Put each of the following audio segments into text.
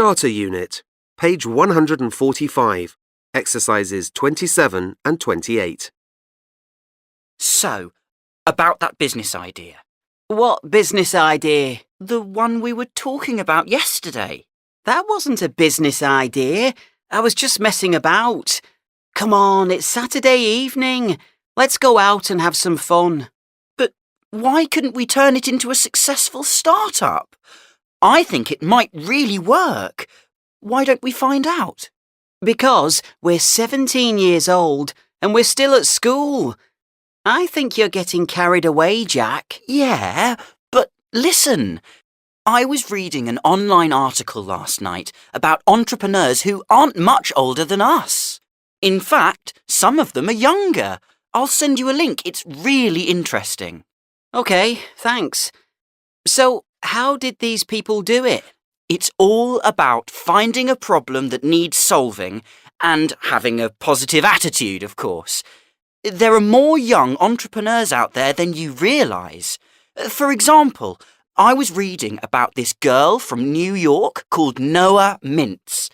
Starter Unit, page 145, exercises 27 and 28. So, about that business idea. What business idea? The one we were talking about yesterday. That wasn't a business idea. I was just messing about. Come on, it's Saturday evening. Let's go out and have some fun. But why couldn't we turn it into a successful startup? I think it might really work. Why don't we find out? Because we're 17 years old and we're still at school. I think you're getting carried away, Jack. Yeah, but listen. I was reading an online article last night about entrepreneurs who aren't much older than us. In fact, some of them are younger. I'll send you a link. It's really interesting. OK, thanks. So, how did these people do it? It's all about finding a problem that needs solving and having a positive attitude, of course. There are more young entrepreneurs out there than you realise. For example, I was reading about this girl from New York called Noah Mintz.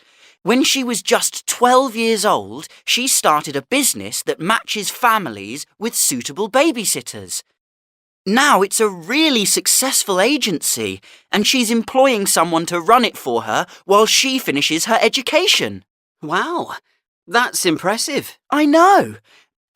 When she was just 12 years old, she started a business that matches families with suitable babysitters. Now it's a really successful agency, and she's employing someone to run it for her while she finishes her education. Wow, that's impressive. I know.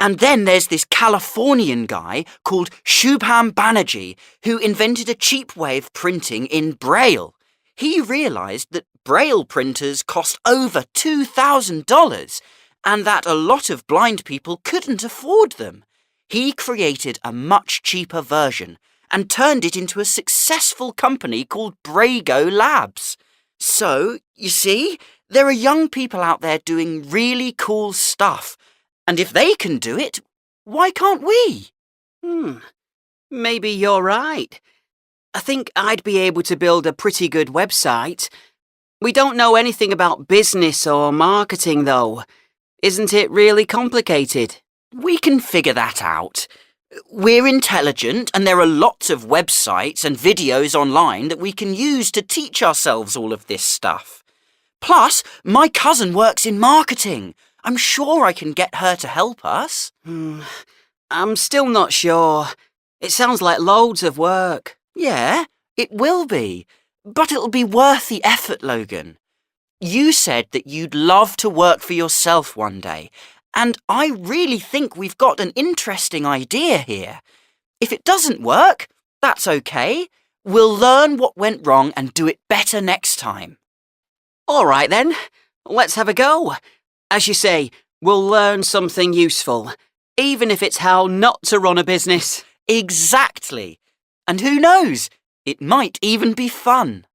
And then there's this Californian guy called Shubham Banerjee who invented a cheap way of printing in Braille. He realised that Braille printers cost over $2,000 and that a lot of blind people couldn't afford them. He created a much cheaper version and turned it into a successful company called Brago Labs. So, you see, there are young people out there doing really cool stuff. And if they can do it, why can't we? Maybe you're right. I think I'd be able to build a pretty good website. We don't know anything about business or marketing, though. Isn't it really complicated? We can figure that out. We're intelligent and there are lots of websites and videos online that we can use to teach ourselves all of this stuff. Plus, my cousin works in marketing. I'm sure I can get her to help us. I'm still not sure. It sounds like loads of work. Yeah, it will be. But it'll be worth the effort, Logan. You said that you'd love to work for yourself one day. And I really think we've got an interesting idea here. If it doesn't work, that's okay. We'll learn what went wrong and do it better next time. All right then, let's have a go. As you say, we'll learn something useful, even if it's how not to run a business. Exactly. And who knows, it might even be fun.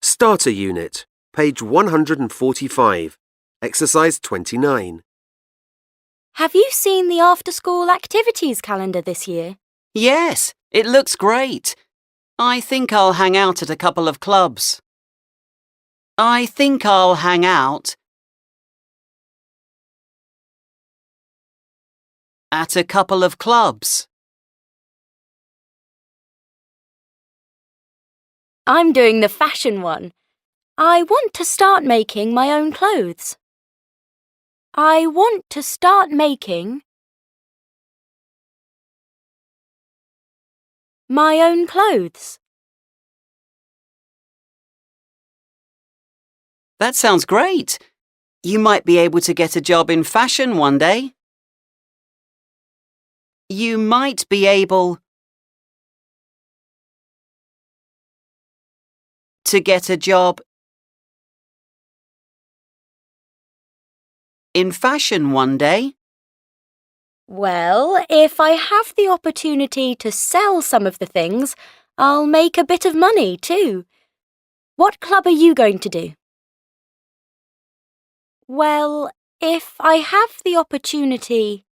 Starter Unit, page 145, exercise 29. Have you seen the after-school activities calendar this year? Yes, it looks great. I think I'll hang out at a couple of clubs. I think I'll hang out at a couple of clubs. I'm doing the fashion one. I want to start making my own clothes. I want to start making my own clothes. That sounds great. You might be able to get a job in fashion one day. You might be able to get a job in fashion one day. Well, if I have the opportunity to sell some of the things, I'll make a bit of money too. What club are you going to do? Well, if I have the opportunity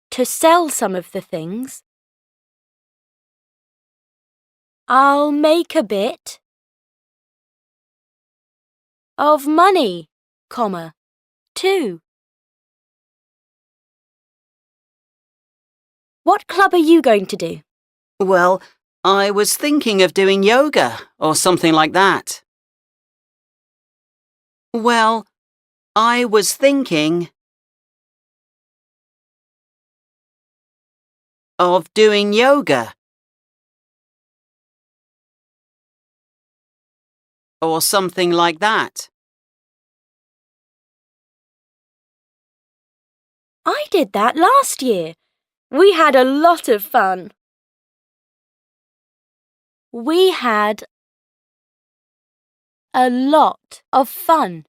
to sell some of the things, I'll make a bit of money, too. What club are you going to do? Well, I was thinking of doing yoga or something like that. Well, I was thinking of doing yoga or something like that. I did that last year. We had a lot of fun. We had a lot of fun.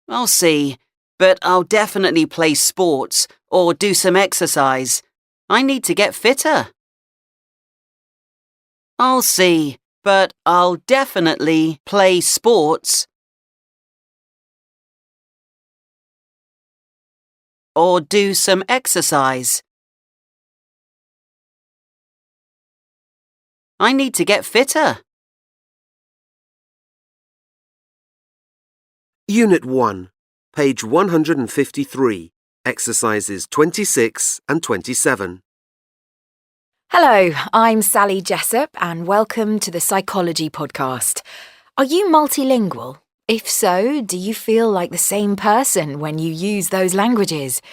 I'll see, but I'll definitely play sports or do some exercise. I need to get fitter. I'll see, but I'll definitely play sports or do some exercise. I need to get fitter. Unit 1, page 153, exercises 26 and 27. Hello, I'm Sally Jessup and welcome to the Psychology Podcast. Are you multilingual? If so, do you feel like the same person when you use those languages?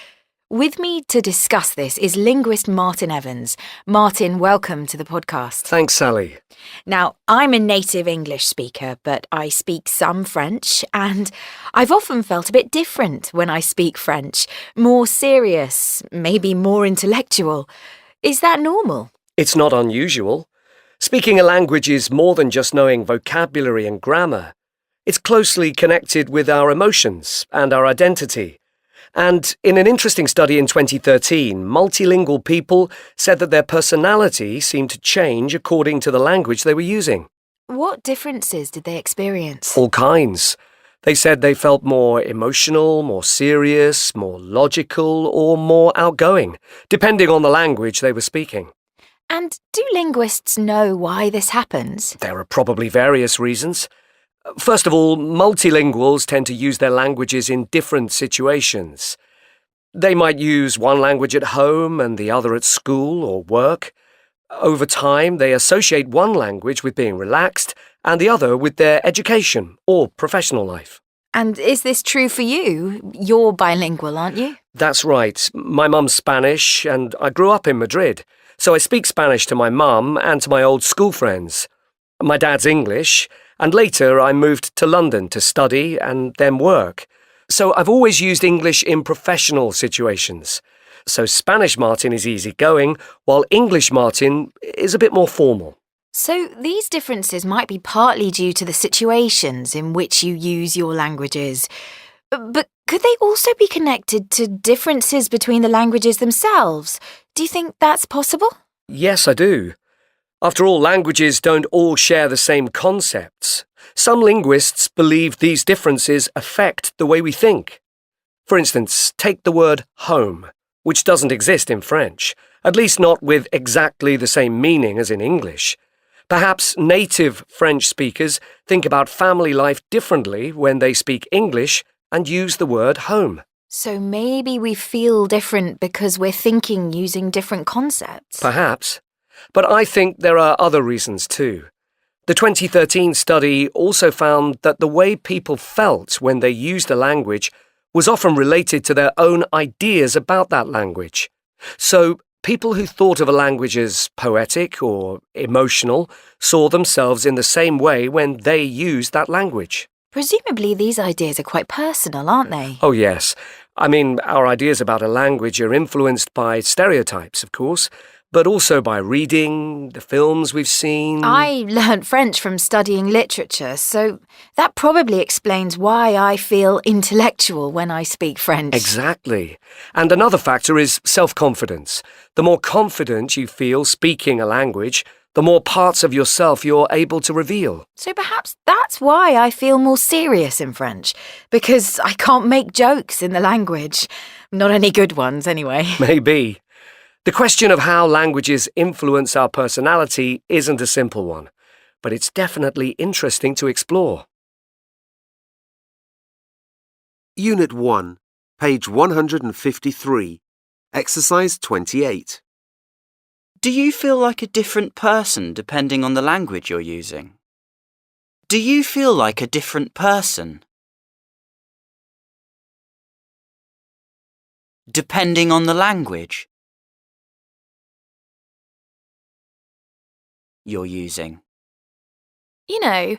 With me to discuss this is linguist Martin Evans. Martin, welcome to the podcast. Thanks, Sally. Now, I'm a native English speaker, but I speak some French, and I've often felt a bit different when I speak French. More serious, maybe more intellectual. Is that normal? It's not unusual. Speaking a language is more than just knowing vocabulary and grammar. It's closely connected with our emotions and our identity. And in an interesting study in 2013, multilingual people said that their personality seemed to change according to the language they were using. What differences did they experience? All kinds. They said they felt more emotional, more serious, more logical, or more outgoing, depending on the language they were speaking. And do linguists know why this happens? There are probably various reasons. First of all, multilinguals tend to use their languages in different situations. They might use one language at home and the other at school or work. Over time, they associate one language with being relaxed and the other with their education or professional life. And is this true for you? You're bilingual, aren't you? That's right. My mum's Spanish and I grew up in Madrid, so I speak Spanish to my mum and to my old school friends. My dad's English, and later I moved to London to study and then work. So I've always used English in professional situations. So Spanish Martin is easygoing, while English Martin is a bit more formal. So these differences might be partly due to the situations in which you use your languages. But could they also be connected to differences between the languages themselves? Do you think that's possible? Yes, I do. After all, languages don't all share the same concepts. Some linguists believe these differences affect the way we think. For instance, take the word home, which doesn't exist in French, at least not with exactly the same meaning as in English. Perhaps native French speakers think about family life differently when they speak English and use the word home. So maybe we feel different because we're thinking using different concepts. Perhaps. But I think there are other reasons too. The 2013 study also found that the way people felt when they used a language was often related to their own ideas about that language. So people who thought of a language as poetic or emotional saw themselves in the same way when they used that language. Presumably these ideas are quite personal, aren't they? Oh yes. I mean, our ideas about a language are influenced by stereotypes, of course, but also by reading, the films we've seen. I learnt French from studying literature, so that probably explains why I feel intellectual when I speak French. Exactly. And another factor is self-confidence. The more confident you feel speaking a language, the more parts of yourself you're able to reveal. So perhaps that's why I feel more serious in French, because I can't make jokes in the language. Not any good ones, anyway. Maybe. The question of how languages influence our personality isn't a simple one, but it's definitely interesting to explore. Unit 1, page 153, Exercise 28. Do you feel like a different person depending on the language you're using? Do you feel like a different person? Depending on the language you're using. You know,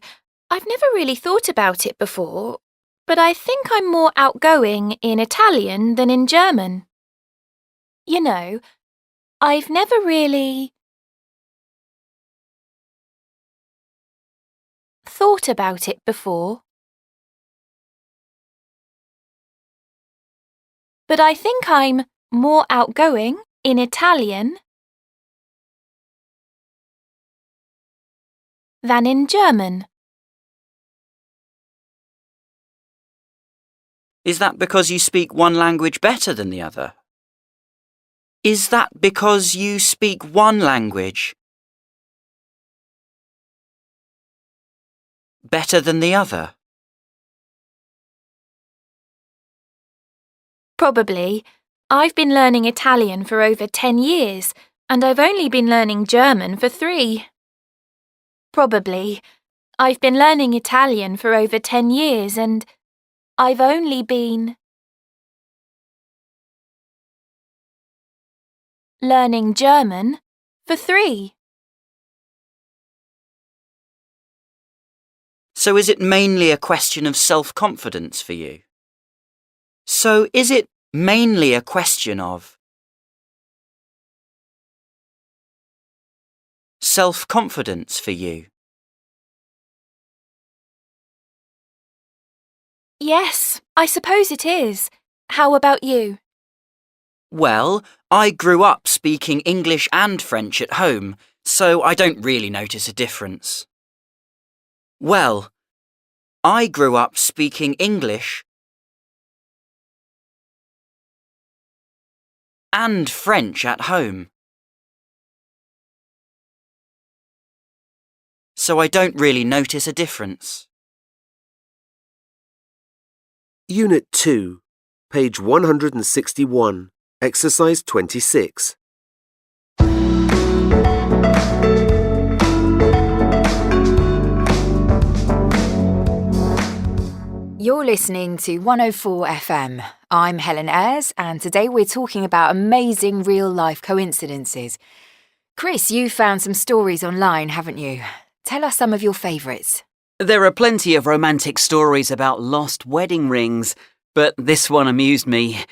I've never really thought about it before, but I think I'm more outgoing in Italian than in German. You know, I've never really thought about it before. But I think I'm more outgoing in Italian than in German. Is that because you speak one language better than the other? Is that because you speak one language better than the other? Probably. I've been learning Italian for over 10 years, and I've only been learning German for 3. Probably. I've been learning Italian for over 10 years, and I've only been learning German for 3. So is it mainly a question of self-confidence for you? So is it mainly a question of self-confidence for you? Yes, I suppose it is. How about you? Well, I grew up speaking English and French at home, so I don't really notice a difference. Well, I grew up speaking English and French at home, so I don't really notice a difference. Unit 2, page 161, exercise 26. You're listening to 104 FM. I'm Helen Ayres, and today we're talking about amazing real-life coincidences. Chris, you found some stories online, haven't you? Tell us some of your favourites. There are plenty of romantic stories about lost wedding rings, but this one amused me.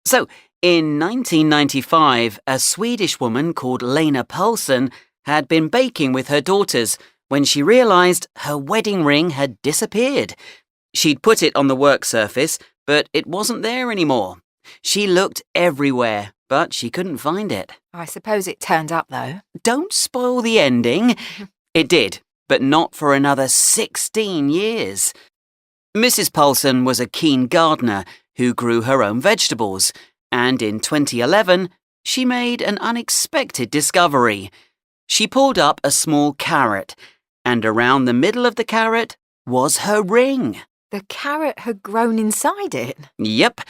So, in 1995, a Swedish woman called Lena Paulsen had been baking with her daughters when she realised her wedding ring had disappeared. She'd put it on the work surface, but it wasn't there anymore. She looked everywhere, but she couldn't find it. I suppose it turned up, though. Don't spoil the ending. It did, but not for another 16 years. Mrs. Paulsen was a keen gardener who grew her own vegetables, and in 2011, she made an unexpected discovery. She pulled up a small carrot, and around the middle of the carrot was her ring. The carrot had grown inside it. Yep.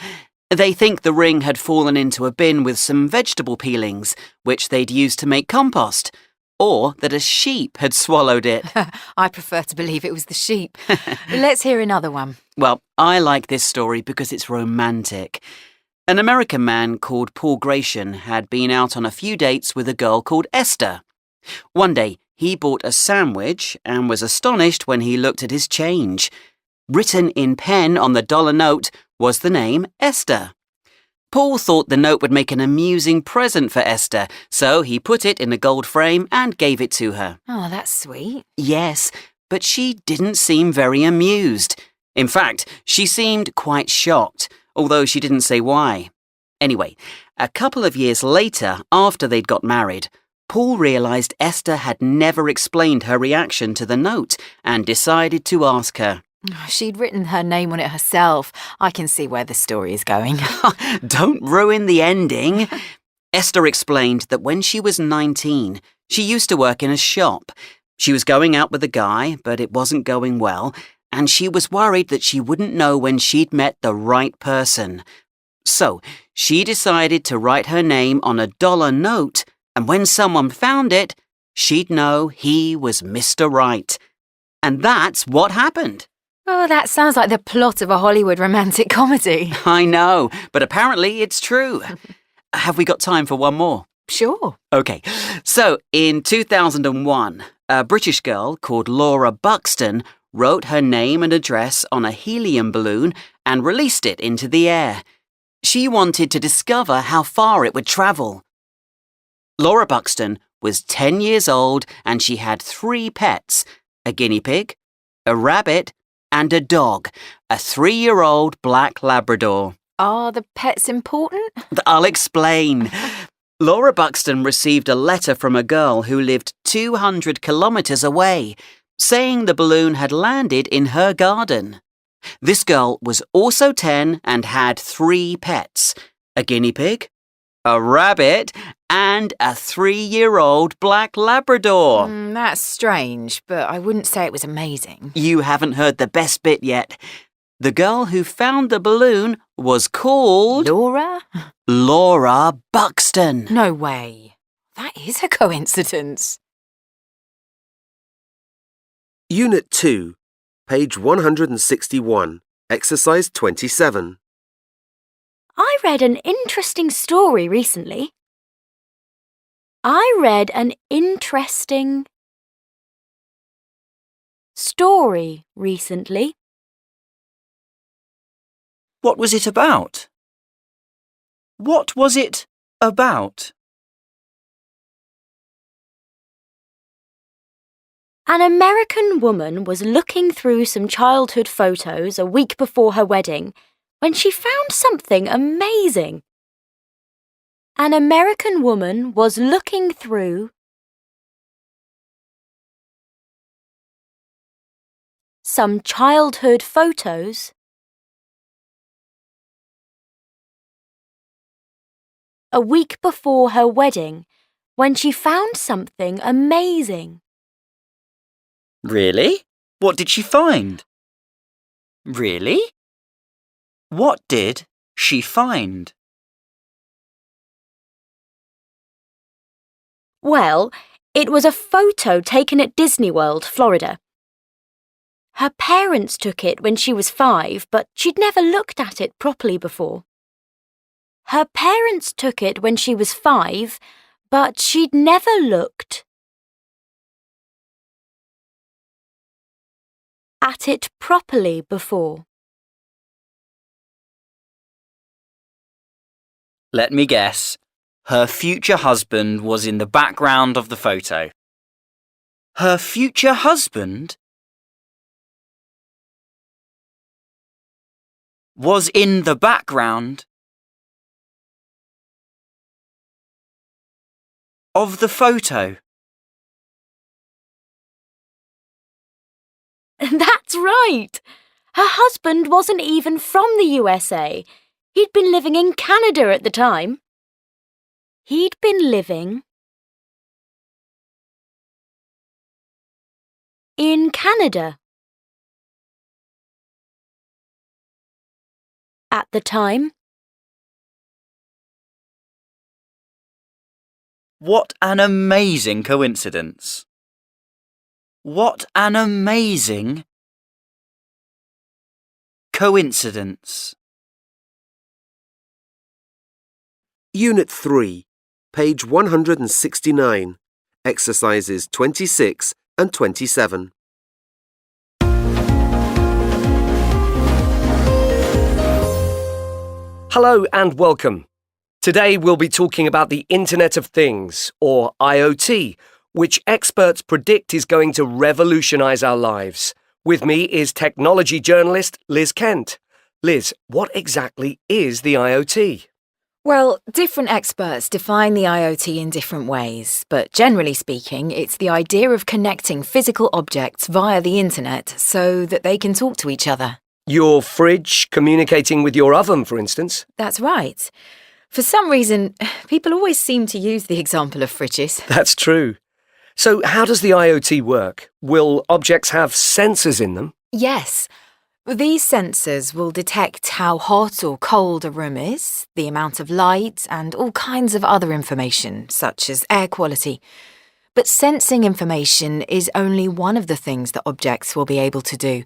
They think the ring had fallen into a bin with some vegetable peelings, which they'd used to make compost, or that a sheep had swallowed it. I prefer to believe it was the sheep. Let's hear another one. Well, I like this story because it's romantic. An American man called Paul Gratian had been out on a few dates with a girl called Esther. One day, he bought a sandwich and was astonished when he looked at his change. Written in pen on the dollar note was the name Esther. Paul thought the note would make an amusing present for Esther, so he put it in a gold frame and gave it to her. Oh, that's sweet. Yes, but she didn't seem very amused. In fact, she seemed quite shocked, although she didn't say why. Anyway, a couple of years later, after they'd got married, Paul realised Esther had never explained her reaction to the note and decided to ask her. She'd written her name on it herself. I can see where the story is going. Don't ruin the ending. Esther explained that when she was 19, she used to work in a shop. She was going out with a guy, but it wasn't going well, and she was worried that she wouldn't know when she'd met the right person. So, She decided to write her name on a dollar note, and when someone found it, she'd know he was Mr. Right. And that's what happened. Oh, that sounds like the plot of a Hollywood romantic comedy. I know, but apparently it's true. Have we got time for one more? Sure. OK, so in 2001, a British girl called Laura Buxton wrote her name and address on a helium balloon and released it into the air. She wanted to discover how far it would travel. Laura Buxton was 10 years old and she had 3 pets, a guinea pig, a rabbit, and a dog, a 3-year-old black Labrador. Are the pets important? I'll explain. Laura Buxton received a letter from a girl who lived 200 kilometres away, saying the balloon had landed in her garden. This girl was also 10 and had 3 pets, a guinea pig, a rabbit, and a 3-year-old black Labrador. That's strange, but I wouldn't say it was amazing. You haven't heard the best bit yet. The girl who found the balloon was called Laura Buxton. No way. That is a coincidence. Unit 2, page 161, exercise 27. I read an interesting story recently. I read an interesting story recently. What was it about? What was it about? An American woman was looking through some childhood photos a week before her wedding when she found something amazing. An American woman was looking through some childhood photos a week before her wedding when she found something amazing. Really? What did she find? Really? What did she find? Well, it was a photo taken at Disney World, Florida. Her parents took it when she was 5, but she'd never looked at it properly before. Her parents took it when she was 5, but she'd never looked at it properly before. Let me guess. Her future husband was in the background of the photo. Her future husband was in the background of the photo. That's right! Her husband wasn't even from the USA. He'd been living in Canada at the time. He'd been living in Canada at the time. What an amazing coincidence. What an amazing coincidence. Unit 3, page 169, exercises 26 and 27. Hello and welcome. Today we'll be talking about the Internet of Things, or IoT, which experts predict is going to revolutionize our lives. With me is technology journalist Liz Kent. Liz, what exactly is the IoT? Well, different experts define the IoT in different ways, but generally speaking, it's the idea of connecting physical objects via the internet so that they can talk to each other. Your fridge communicating with your oven, for instance? That's right. For some reason, people always seem to use the example of fridges. That's true. So how does the IoT work? Will objects have sensors in them? Yes. These sensors will detect how hot or cold a room is, the amount of light, and all kinds of other information, such as air quality. But sensing information is only one of the things that objects will be able to do.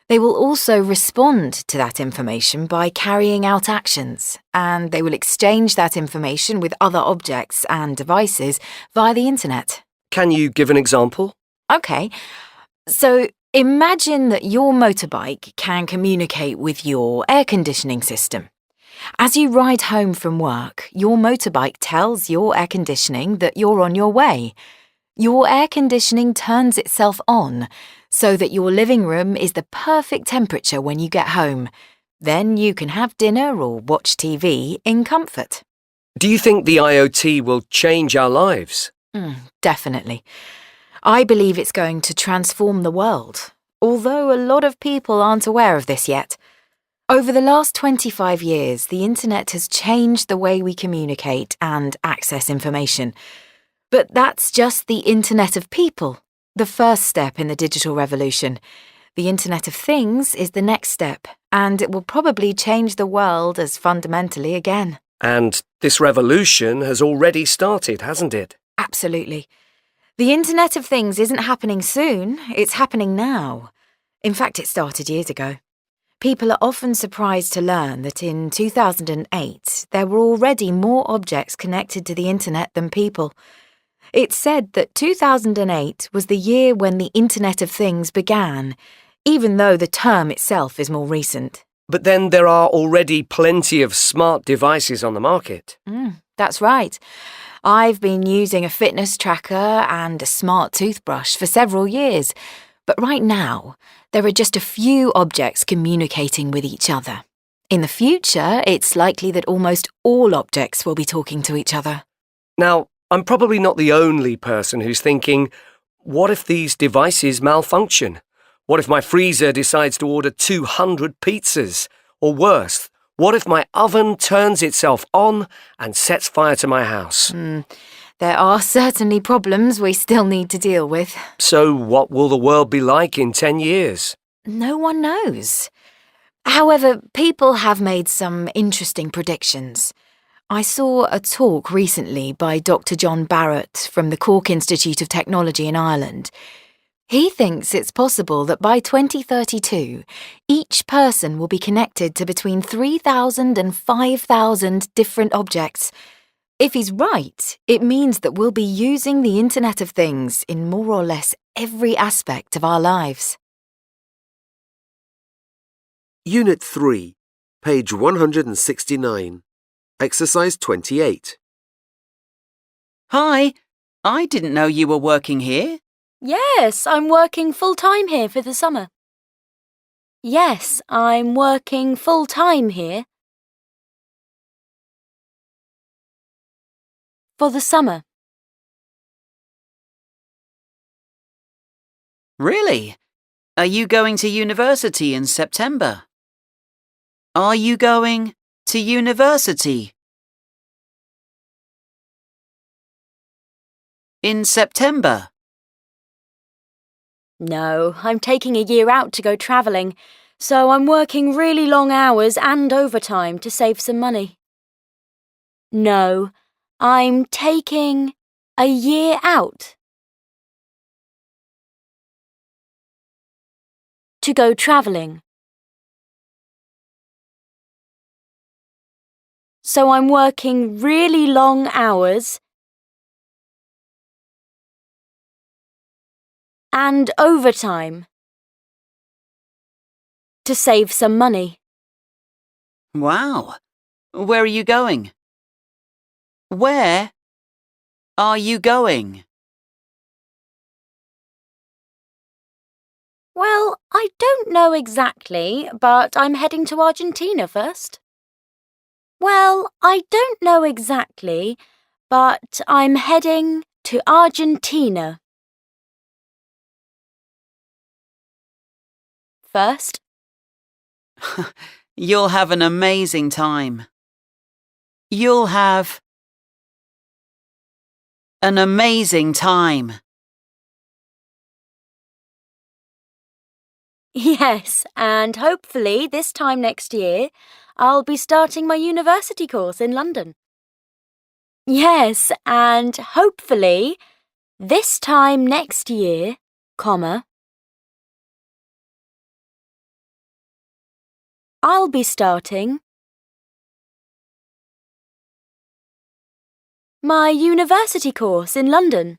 They will also respond to that information by carrying out actions, and they will exchange that information with other objects and devices via the internet. Can you give an example? Okay, so imagine that your motorbike can communicate with your air conditioning system. As you ride home from work, your motorbike tells your air conditioning that you're on your way. Your air conditioning turns itself on so that your living room is the perfect temperature when you get home. Then you can have dinner or watch TV in comfort. Do you think the IoT will change our lives? Definitely. I believe it's going to transform the world, although a lot of people aren't aware of this yet. Over the last 25 years, the internet has changed the way we communicate and access information. But that's just the Internet of People, the first step in the digital revolution. The Internet of Things is the next step, and it will probably change the world as fundamentally again. And this revolution has already started, hasn't it? Absolutely. The Internet of Things isn't happening soon, it's happening now. In fact, it started years ago. People are often surprised to learn that in 2008, there were already more objects connected to the Internet than people. It's said that 2008 was the year when the Internet of Things began, even though the term itself is more recent. But then there are already plenty of smart devices on the market. That's right. I've been using a fitness tracker and a smart toothbrush for several years, but right now, there are just a few objects communicating with each other. In the future, it's likely that almost all objects will be talking to each other. Now, I'm probably not the only person who's thinking, what if these devices malfunction? What if my freezer decides to order 200 pizzas? Or worse, what if my oven turns itself on and sets fire to my house? There are certainly problems we still need to deal with. So what will the world be like in 10 years? No one knows. However, people have made some interesting predictions. I saw a talk recently by Dr. John Barrett from the Cork Institute of Technology in Ireland. He thinks it's possible that by 2032, each person will be connected to between 3,000 and 5,000 different objects. If he's right, it means that we'll be using the Internet of Things in more or less every aspect of our lives. Unit 3, page 169. Exercise 28. Hi, I didn't know you were working here. Yes, I'm working full-time here for the summer. Yes, I'm working full-time here. For the summer. Really? Are you going to university in September? Are you going to university? In September? No, I'm taking a year out to go travelling, so I'm working really long hours and overtime to save some money. No, I'm taking a year out to go travelling. So I'm working really long hours and overtime to save some money. Wow. Where are you going? Where are you going? Well, I don't know exactly, but I'm heading to Argentina first. Well, I don't know exactly, but I'm heading to Argentina first. You'll have an amazing time. You'll have an amazing time. Yes, and hopefully this time next year, I'll be starting my university course in London. Yes, and hopefully this time next year, comma, I'll be starting my university course in London.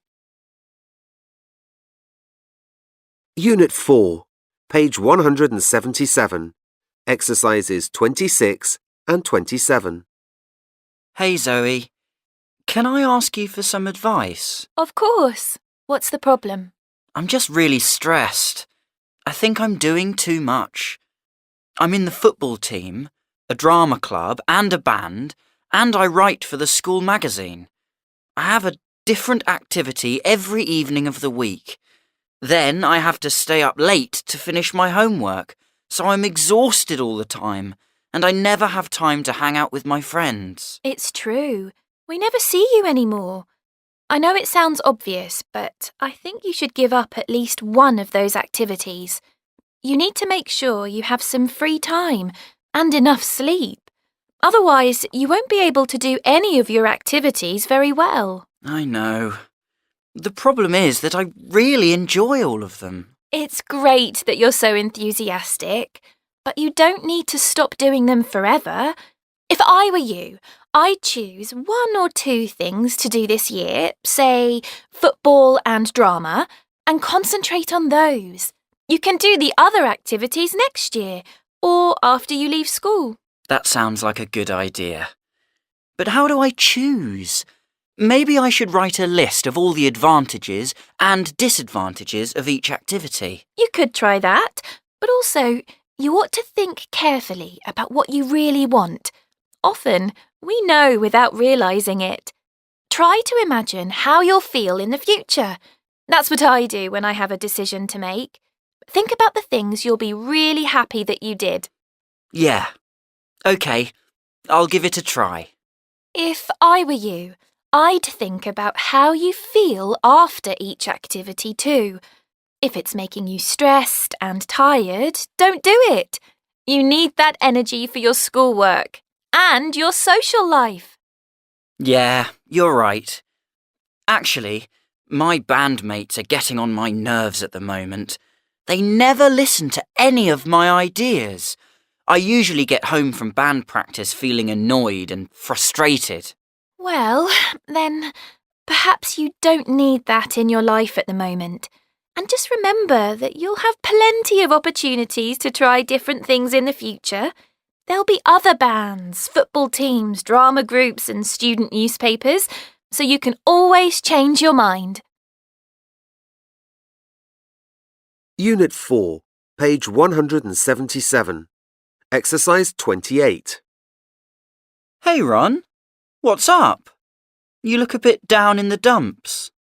Unit 4, page 177, exercises 26 and 27. Hey Zoe, can I ask you for some advice? Of course. What's the problem? I'm just really stressed. I think I'm doing too much. I'm in the football team, a drama club and a band, and I write for the school magazine. I have a different activity every evening of the week. Then I have to stay up late to finish my homework, so I'm exhausted all the time, and I never have time to hang out with my friends. It's true. We never see you anymore. I know it sounds obvious, but I think you should give up at least one of those activities. You need to make sure you have some free time and enough sleep. Otherwise, you won't be able to do any of your activities very well. I know. The problem is that I really enjoy all of them. It's great that you're so enthusiastic, but you don't need to stop doing them forever. If I were you, I'd choose 1 or 2 things to do this year, say football and drama, and concentrate on those. You can do the other activities next year or after you leave school. That sounds like a good idea. But how do I choose? Maybe I should write a list of all the advantages and disadvantages of each activity. You could try that, but also you ought to think carefully about what you really want. Often, we know without realising it. Try to imagine how you'll feel in the future. That's what I do when I have a decision to make. Think about the things you'll be really happy that you did. Yeah. OK, I'll give it a try. If I were you, I'd think about how you feel after each activity too. If it's making you stressed and tired, don't do it. You need that energy for your schoolwork and your social life. Yeah, you're right. Actually, my bandmates are getting on my nerves at the moment. They never listen to any of my ideas. I usually get home from band practice feeling annoyed and frustrated. Well, then, perhaps you don't need that in your life at the moment. And just remember that you'll have plenty of opportunities to try different things in the future. There'll be other bands, football teams, drama groups and student newspapers, so you can always change your mind. Unit 4, page 177, exercise 28. Hey, Ron. What's up? You look a bit down in the dumps.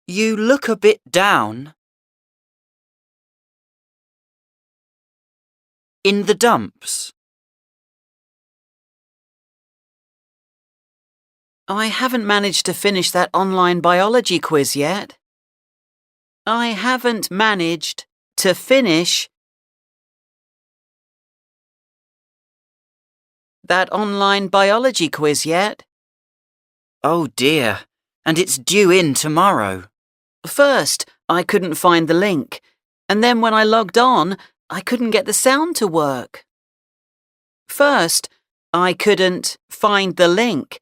You look a bit down in the dumps. I haven't managed to finish that online biology quiz yet. I haven't managed to finish that online biology quiz yet. Oh dear, and it's due in tomorrow. First, I couldn't find the link, and then when I logged on, I couldn't get the sound to work. First, I couldn't find the link.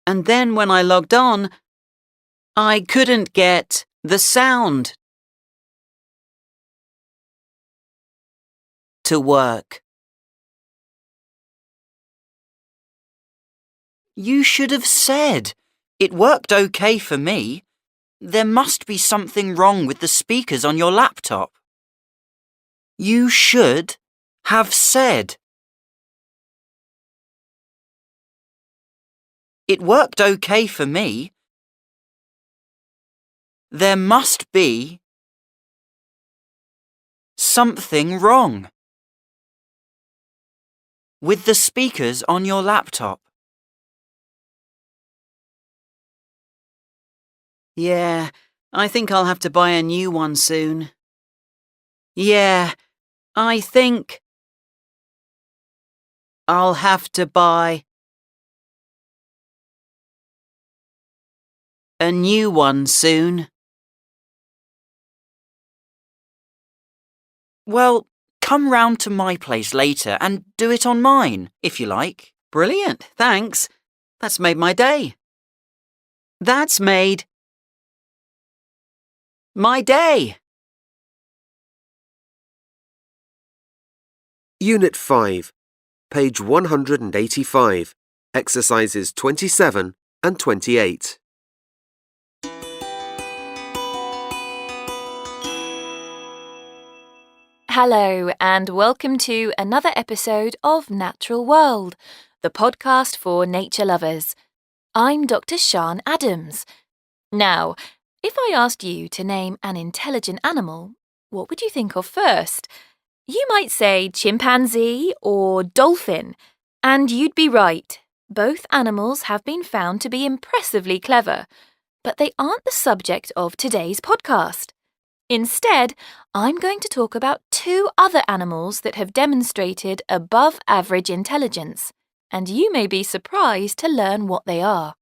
And then when I logged on, I couldn't get the sound to work. You should have said. It worked okay for me. There must be something wrong with the speakers on your laptop. You should have said. It worked okay for me. There must be something wrong with the speakers on your laptop. Yeah, I think I'll have to buy a new one soon. Yeah, I think I'll have to buy a new one soon. Well, come round to my place later and do it on mine, if you like. Brilliant, thanks. That's made my day. That's made my day. Unit 5, page 185, exercises 27 and 28. Hello, and welcome to another episode of Natural World, the podcast for nature lovers. I'm Dr. Sian Adams. Now, if I asked you to name an intelligent animal, what would you think of first? You might say chimpanzee or dolphin, and you'd be right. Both animals have been found to be impressively clever, but they aren't the subject of today's podcast. Instead, I'm going to talk about two other animals that have demonstrated above-average intelligence, and you may be surprised to learn what they are.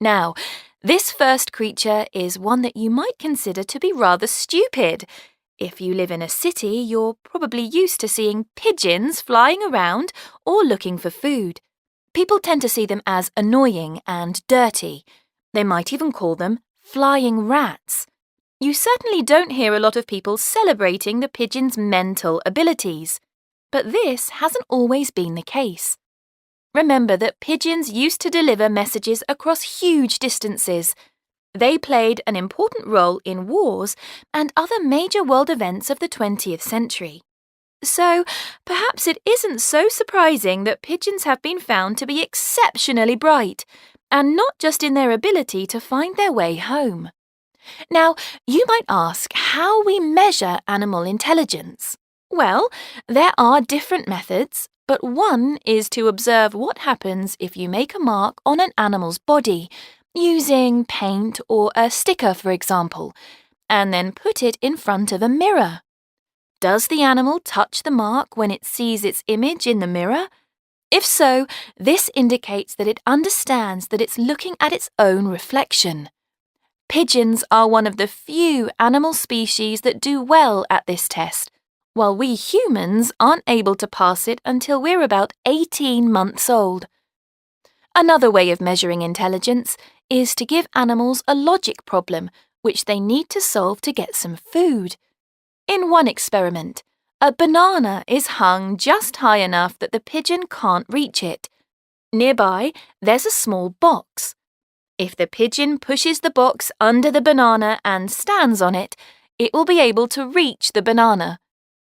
Now, this first creature is one that you might consider to be rather stupid. If you live in a city, you're probably used to seeing pigeons flying around or looking for food. People tend to see them as annoying and dirty. They might even call them flying rats. You certainly don't hear a lot of people celebrating the pigeon's mental abilities, but this hasn't always been the case. Remember that pigeons used to deliver messages across huge distances. They played an important role in wars and other major world events of the 20th century. So, perhaps it isn't so surprising that pigeons have been found to be exceptionally bright, and not just in their ability to find their way home. Now, you might ask how we measure animal intelligence. Well, there are different methods, but one is to observe what happens if you make a mark on an animal's body, using paint or a sticker, for example, and then put it in front of a mirror. Does the animal touch the mark when it sees its image in the mirror? If so, this indicates that it understands that it's looking at its own reflection. Pigeons are one of the few animal species that do well at this test, while we humans aren't able to pass it until we're about 18 months old. Another way of measuring intelligence is to give animals a logic problem which they need to solve to get some food. In one experiment, a banana is hung just high enough that the pigeon can't reach it. Nearby, there's a small box. If the pigeon pushes the box under the banana and stands on it, it will be able to reach the banana.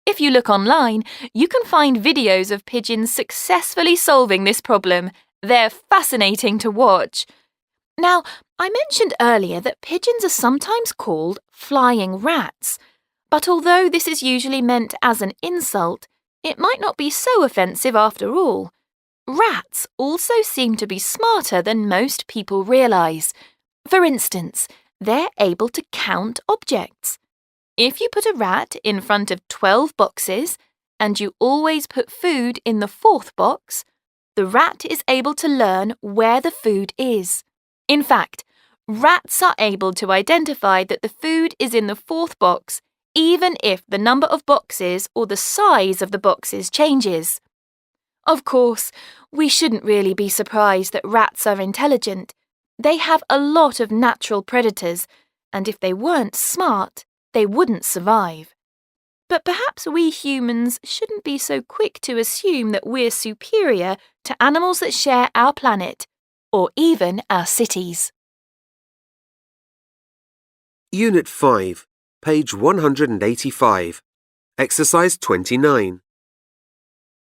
If you look online, you can find videos of pigeons successfully solving this problem. They're fascinating to watch. Now, I mentioned earlier that pigeons are sometimes called flying rats, but although this is usually meant as an insult, it might not be so offensive after all. Rats also seem to be smarter than most people realise. For instance, they're able to count objects. If you put a rat in front of 12 boxes and you always put food in the fourth box, the rat is able to learn where the food is. In fact, rats are able to identify that the food is in the fourth box even if the number of boxes or the size of the boxes changes. Of course, we shouldn't really be surprised that rats are intelligent. They have a lot of natural predators, and if they weren't smart, they wouldn't survive. But perhaps we humans shouldn't be so quick to assume that we're superior to animals that share our planet, or even our cities. Unit 5, page 185, exercise 29.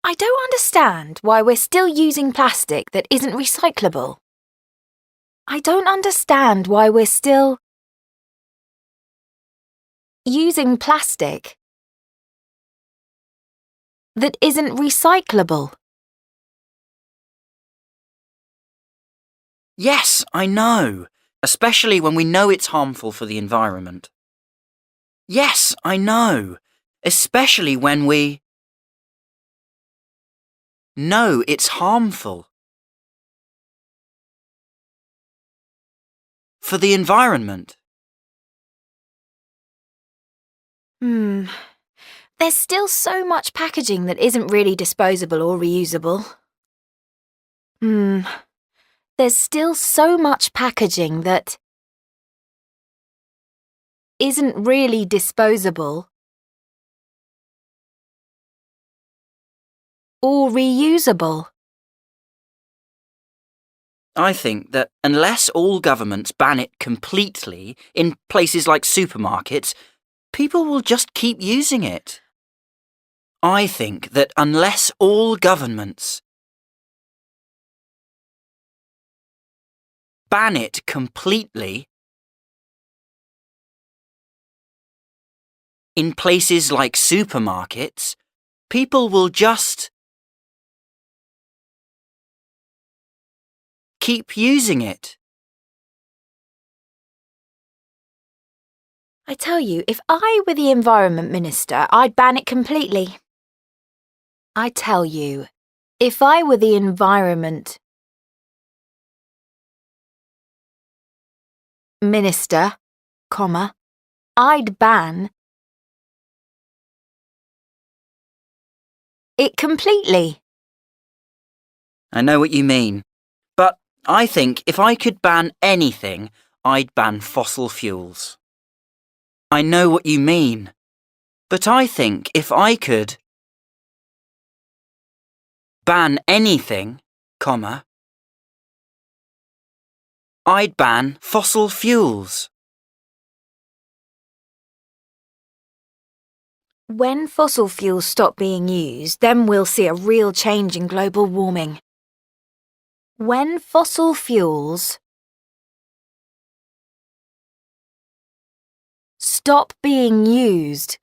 I don't understand why we're still using plastic that isn't recyclable. I don't understand why we're still using plastic that isn't recyclable. Yes, I know. especially when we know it's harmful for the environment. Yes, I know, especially when we know it's harmful for the environment. There's still so much packaging that isn't really disposable or reusable. There's still so much packaging that isn't really disposable or reusable. I think that unless all governments ban it completely in places like supermarkets, people will just keep using it. I think that unless all governments ban it completely in places like supermarkets, people will just keep using it. I tell you, if I were the Environment Minister, I'd ban it completely. I tell you, if I were the Environment Minister, I'd ban it completely. I know what you mean, but I think if I could ban anything, I'd ban fossil fuels. I know what you mean, but I think if I could ban anything, I'd ban fossil fuels. When fossil fuels stop being used, then we'll see a real change in global warming. When fossil fuels stop being used,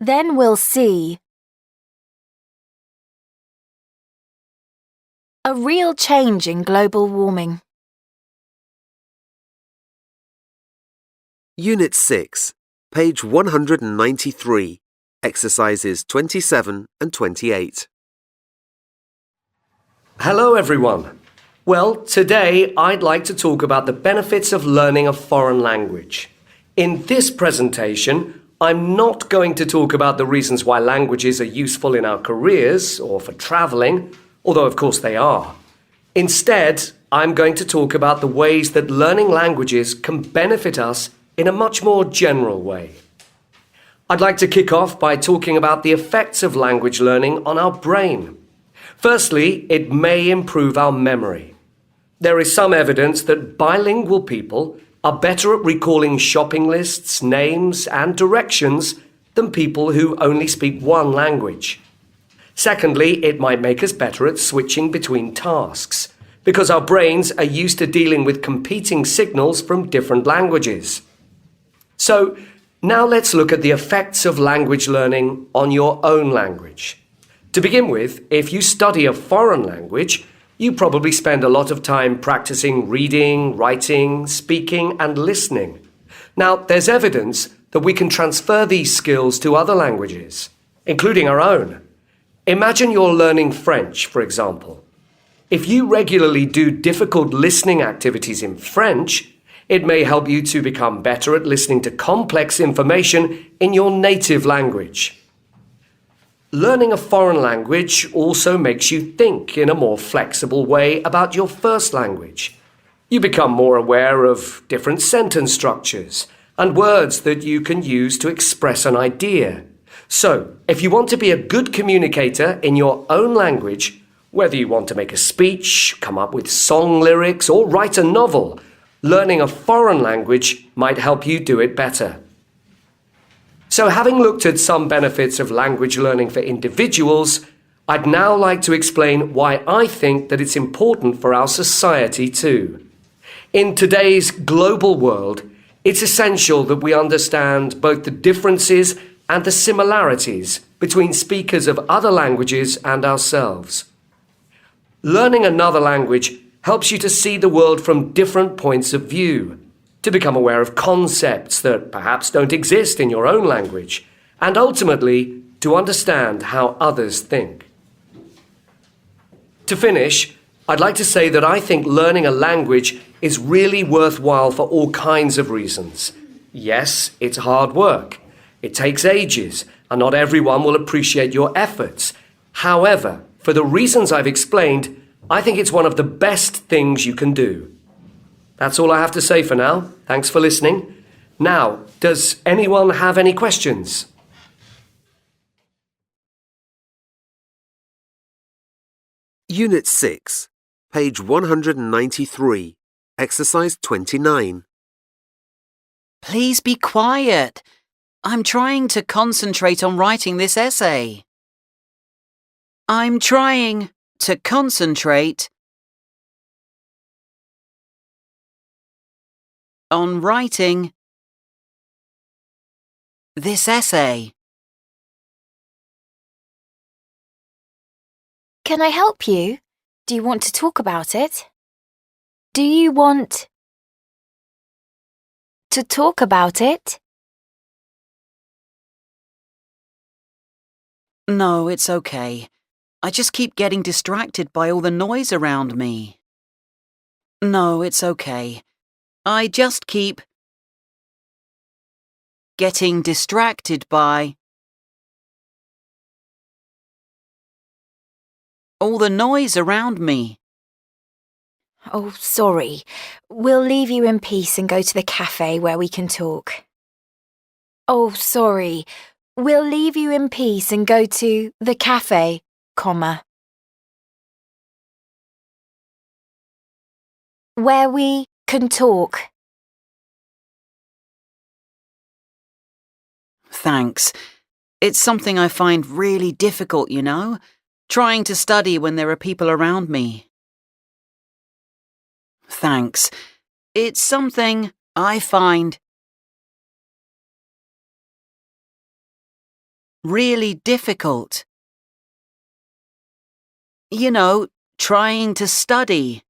then we'll see a real change in global warming. Unit 6, page 193, exercises 27 and 28. Hello everyone. Well, today I'd like to talk about the benefits of learning a foreign language. In this presentation, I'm not going to talk about the reasons why languages are useful in our careers or for travelling, although of course they are. Instead, I'm going to talk about the ways that learning languages can benefit us in a much more general way. I'd like to kick off by talking about the effects of language learning on our brain. Firstly, it may improve our memory. There is some evidence that bilingual people are better at recalling shopping lists, names, and directions than people who only speak one language. Secondly, it might make us better at switching between tasks, because our brains are used to dealing with competing signals from different languages. So, now let's look at the effects of language learning on your own language. To begin with, if you study a foreign language, you probably spend a lot of time practicing reading, writing, speaking, and listening. Now, there's evidence that we can transfer these skills to other languages, including our own. Imagine you're learning French, for example. If you regularly do difficult listening activities in French, it may help you to become better at listening to complex information in your native language. Learning a foreign language also makes you think in a more flexible way about your first language. You become more aware of different sentence structures and words that you can use to express an idea. So, if you want to be a good communicator in your own language, whether you want to make a speech, come up with song lyrics, or write a novel, learning a foreign language might help you do it better. So, having looked at some benefits of language learning for individuals, I'd now like to explain why I think that it's important for our society too. In today's global world, it's essential that we understand both the differences and the similarities between speakers of other languages and ourselves. Learning another language helps you to see the world from different points of view, to become aware of concepts that perhaps don't exist in your own language, and ultimately to understand how others think. To finish, I'd like to say that I think learning a language is really worthwhile for all kinds of reasons. Yes, it's hard work. It takes ages, and not everyone will appreciate your efforts. However, for the reasons I've explained, I think it's one of the best things you can do. That's all I have to say for now. Thanks for listening. Now, does anyone have any questions? Unit 6, page 193, exercise 29. Please be quiet. I'm trying to concentrate on writing this essay. I'm trying to concentrate on writing this essay. Can I help you? Do you want to talk about it? Do you want to talk about it? No, it's okay. I just keep getting distracted by all the noise around me. No, it's okay. I just keep getting distracted by all the noise around me. Oh, sorry. We'll leave you in peace and go to the cafe where we can talk. Oh, sorry. We'll leave you in peace and go to the cafe, where we can talk. Thanks. It's something I find really difficult, you know, trying to study when there are people around me. Thanks. It's something I find really difficult. You know, trying to study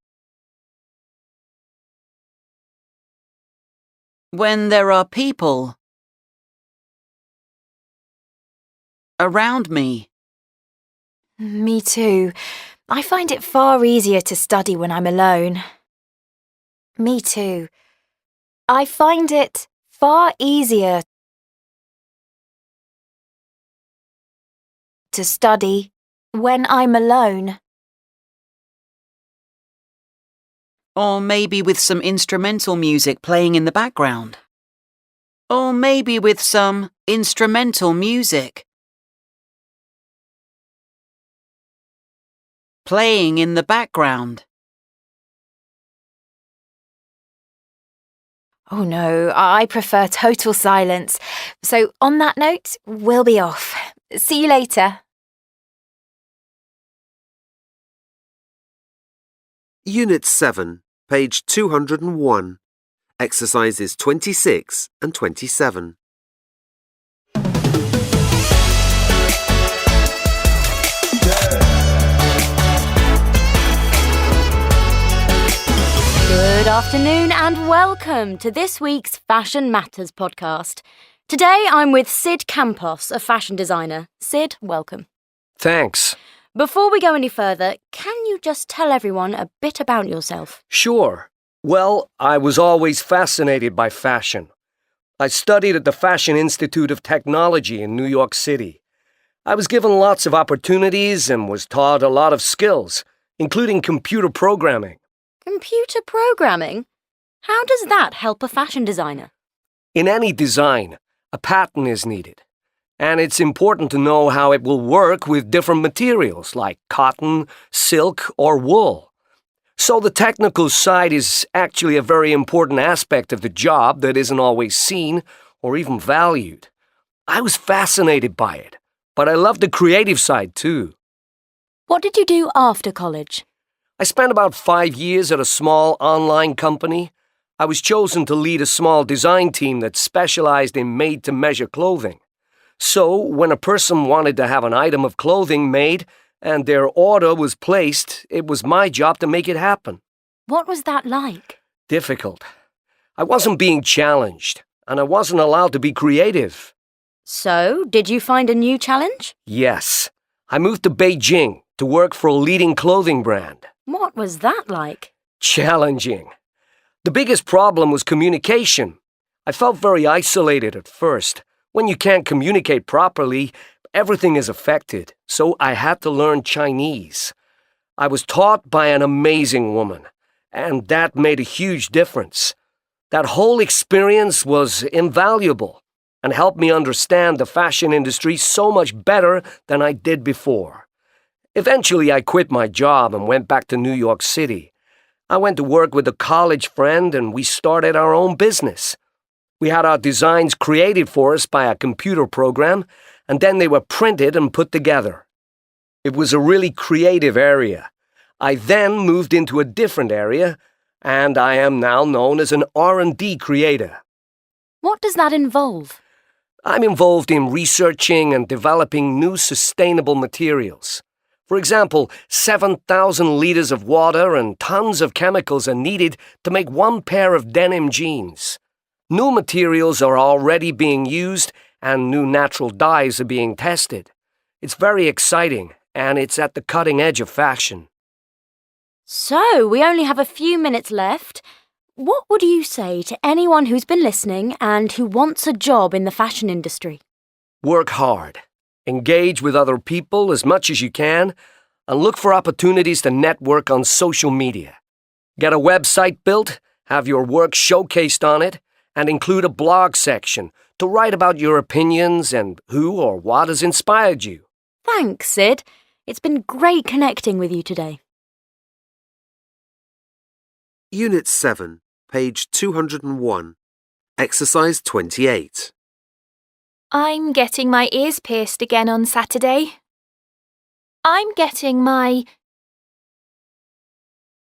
when there are people around me. Me too. I find it far easier to study when I'm alone. Me too. I find it far easier to study when I'm alone. Or maybe with some instrumental music playing in the background. Or maybe with some instrumental music playing in the background. Oh no, I prefer total silence. So on that note, we'll be off. See you later. Unit 7, page 201, exercises 26 and 27. Good afternoon and welcome to this week's Fashion Matters podcast. Today I'm with Sid Campos, a fashion designer. Sid, welcome. Thanks. Before we go any further, can you just tell everyone a bit about yourself? Sure. Well, I was always fascinated by fashion. I studied at the Fashion Institute of Technology in New York City. I was given lots of opportunities and was taught a lot of skills, including computer programming. Computer programming? How does that help a fashion designer? In any design, a pattern is needed. And it's important to know how it will work with different materials like cotton, silk, or wool. So the technical side is actually a very important aspect of the job that isn't always seen or even valued. I was fascinated by it, but I loved the creative side too. What did you do after college? I spent about 5 years at a small online company. I was chosen to lead a small design team that specialized in made-to-measure clothing. So, when a person wanted to have an item of clothing made, and their order was placed, it was my job to make it happen. What was that like? Difficult. I wasn't being challenged, and I wasn't allowed to be creative. So, did you find a new challenge? Yes, I moved to Beijing to work for a leading clothing brand. What was that like? Challenging. The biggest problem was communication. I felt very isolated at first. When you can't communicate properly, everything is affected, so I had to learn Chinese. I was taught by an amazing woman, and that made a huge difference. That whole experience was invaluable and helped me understand the fashion industry so much better than I did before. Eventually, I quit my job and went back to New York City. I went to work with a college friend and we started our own business. We had our designs created for us by a computer program, and then they were printed and put together. It was a really creative area. I then moved into a different area, and I am now known as an R&D creator. What does that involve? I'm involved in researching and developing new sustainable materials. For example, 7,000 liters of water and tons of chemicals are needed to make one pair of denim jeans. New materials are already being used and new natural dyes are being tested. It's very exciting, and it's at the cutting edge of fashion. So, we only have a few minutes left. What would you say to anyone who's been listening and who wants a job in the fashion industry? Work hard. Engage with other people as much as you can, and look for opportunities to network on social media. Get a website built, have your work showcased on it, and include a blog section to write about your opinions and who or what has inspired you. Thanks, Sid. It's been great connecting with you today. Unit 7, page 201. Exercise 28. I'm getting my ears pierced again on Saturday. I'm getting my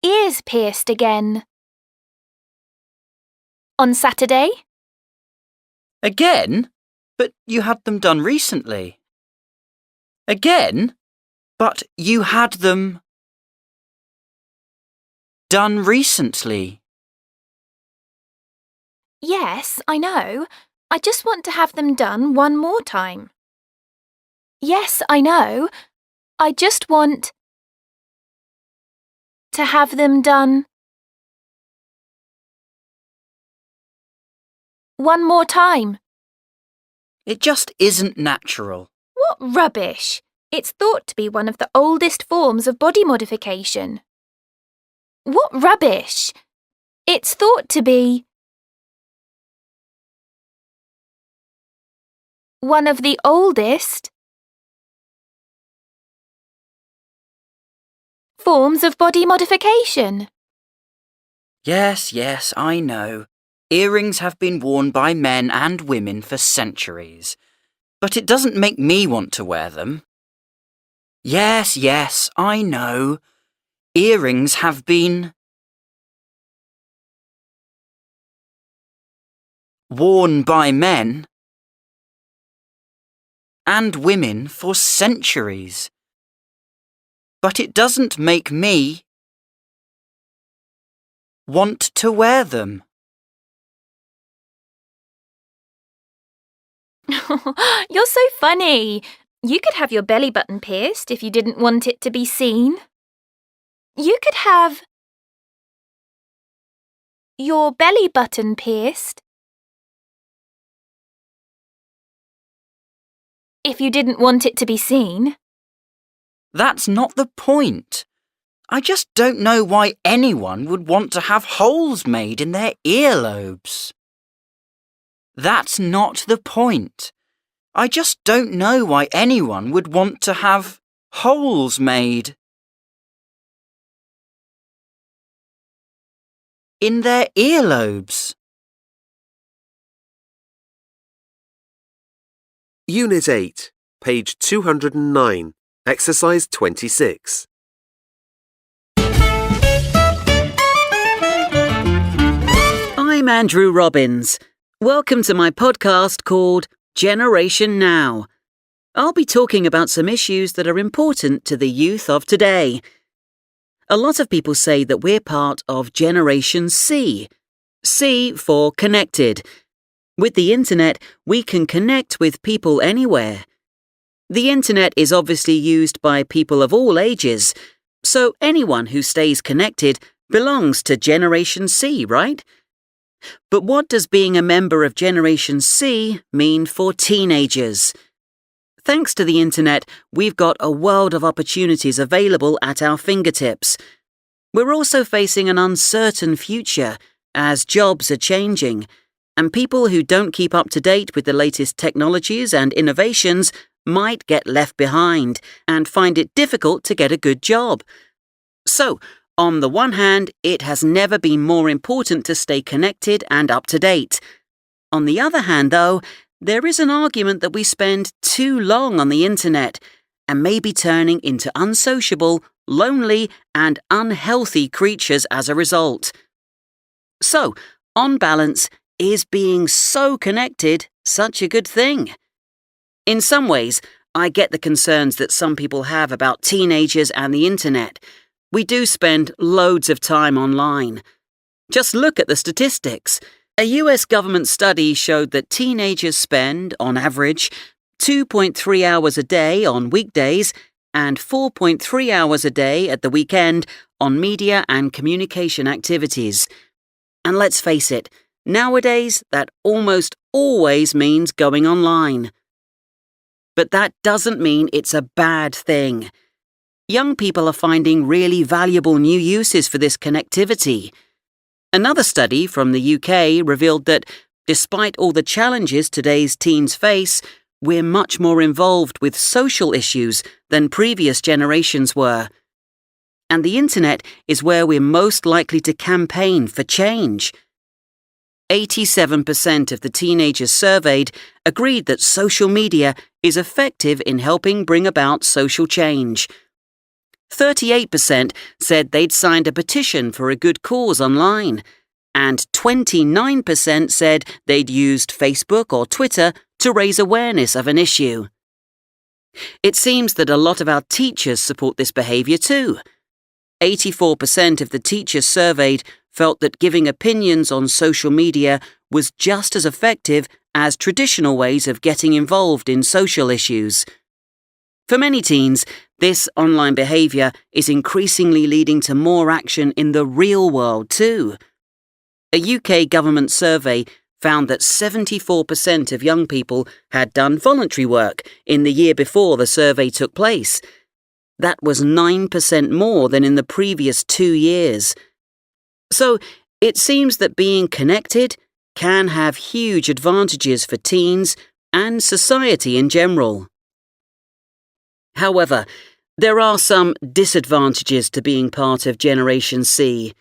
ears pierced again. On Saturday? Again? But you had them done recently. Again? But you had them done recently. Yes, I know. I just want to have them done one more time. Yes, I know. I just want to have them done one more time. It just isn't natural. What rubbish! It's thought to be one of the oldest forms of body modification. What rubbish! It's thought to be one of the oldest forms of body modification. Yes, I know. Earrings have been worn by men and women for centuries. But it doesn't make me want to wear them. Yes, I know. Earrings have been worn by men and women for centuries. But it doesn't make me want to wear them. You're so funny. You could have your belly button pierced if you didn't want it to be seen. You could have your belly button pierced if you didn't want it to be seen. That's not the point. I just don't know why anyone would want to have holes made in their earlobes. That's not the point. I just don't know why anyone would want to have holes made in their earlobes. Unit 8, page 209. Exercise 26. I'm Andrew Robbins. Welcome to my podcast called Generation Now. I'll be talking about some issues that are important to the youth of today. A lot of people say that we're part of Generation C. C for connected. With the internet, we can connect with people anywhere. The internet is obviously used by people of all ages, so anyone who stays connected belongs to Generation C, right? But what does being a member of Generation C mean for teenagers? Thanks to the internet, we've got a world of opportunities available at our fingertips. We're also facing an uncertain future as jobs are changing, and people who don't keep up to date with the latest technologies and innovations might get left behind and find it difficult to get a good job. So, on the one hand, it has never been more important to stay connected and up to date. On the other hand, though, there is an argument that we spend too long on the internet and may be turning into unsociable, lonely, and unhealthy creatures as a result. So, on balance, is being so connected such a good thing? In some ways, I get the concerns that some people have about teenagers and the internet. We do spend loads of time online. Just look at the statistics. A US government study showed that teenagers spend, on average, 2.3 hours a day on weekdays and 4.3 hours a day at the weekend on media and communication activities. And let's face it, nowadays that almost always means going online. But that doesn't mean it's a bad thing. Young people are finding really valuable new uses for this connectivity. Another study from the UK revealed that, despite all the challenges today's teens face, we're much more involved with social issues than previous generations were. And the internet is where we're most likely to campaign for change. 87% of the teenagers surveyed agreed that social media is effective in helping bring about social change. 38% said they'd signed a petition for a good cause online, and 29% said they'd used Facebook or Twitter to raise awareness of an issue. It seems that a lot of our teachers support this behaviour too. 84% of the teachers surveyed felt that giving opinions on social media was just as effective as traditional ways of getting involved in social issues. For many teens, this online behaviour is increasingly leading to more action in the real world too. A UK government survey found that 74% of young people had done voluntary work in the year before the survey took place. That was 9% more than in the previous 2 years. So, it seems that being connected can have huge advantages for teens and society in general. However, there are some disadvantages to being part of Generation C.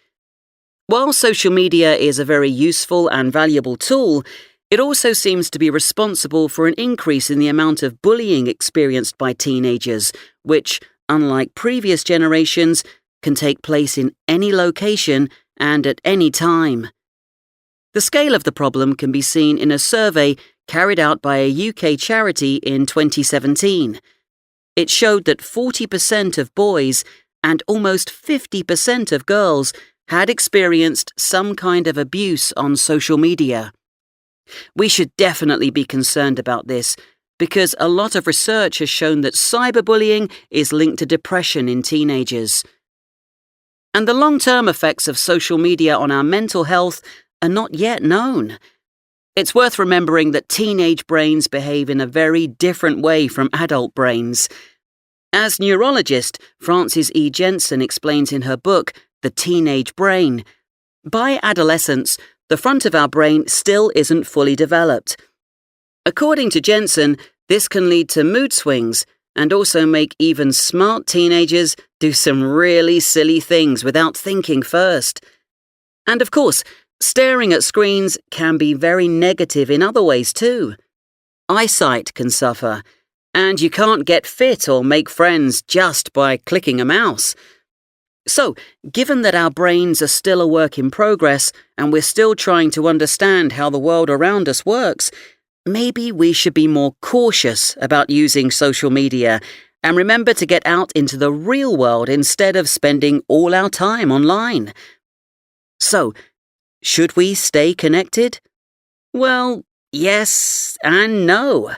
While social media is a very useful and valuable tool, it also seems to be responsible for an increase in the amount of bullying experienced by teenagers, which, unlike previous generations, can take place in any location and at any time. The scale of the problem can be seen in a survey carried out by a UK charity in 2017. It showed that 40% of boys and almost 50% of girls had experienced some kind of abuse on social media. We should definitely be concerned about this because a lot of research has shown that cyberbullying is linked to depression in teenagers. And the long-term effects of social media on our mental health are not yet known. It's worth remembering that teenage brains behave in a very different way from adult brains. As neurologist Frances E. Jensen explains in her book, The Teenage Brain, by adolescence, the front of our brain still isn't fully developed. According to Jensen, this can lead to mood swings and also make even smart teenagers do some really silly things without thinking first. And of course, staring at screens can be very negative in other ways too. Eyesight can suffer, and you can't get fit or make friends just by clicking a mouse. So, given that our brains are still a work in progress and we're still trying to understand how the world around us works, maybe we should be more cautious about using social media and remember to get out into the real world instead of spending all our time online. So, should we stay connected? Well, yes and no.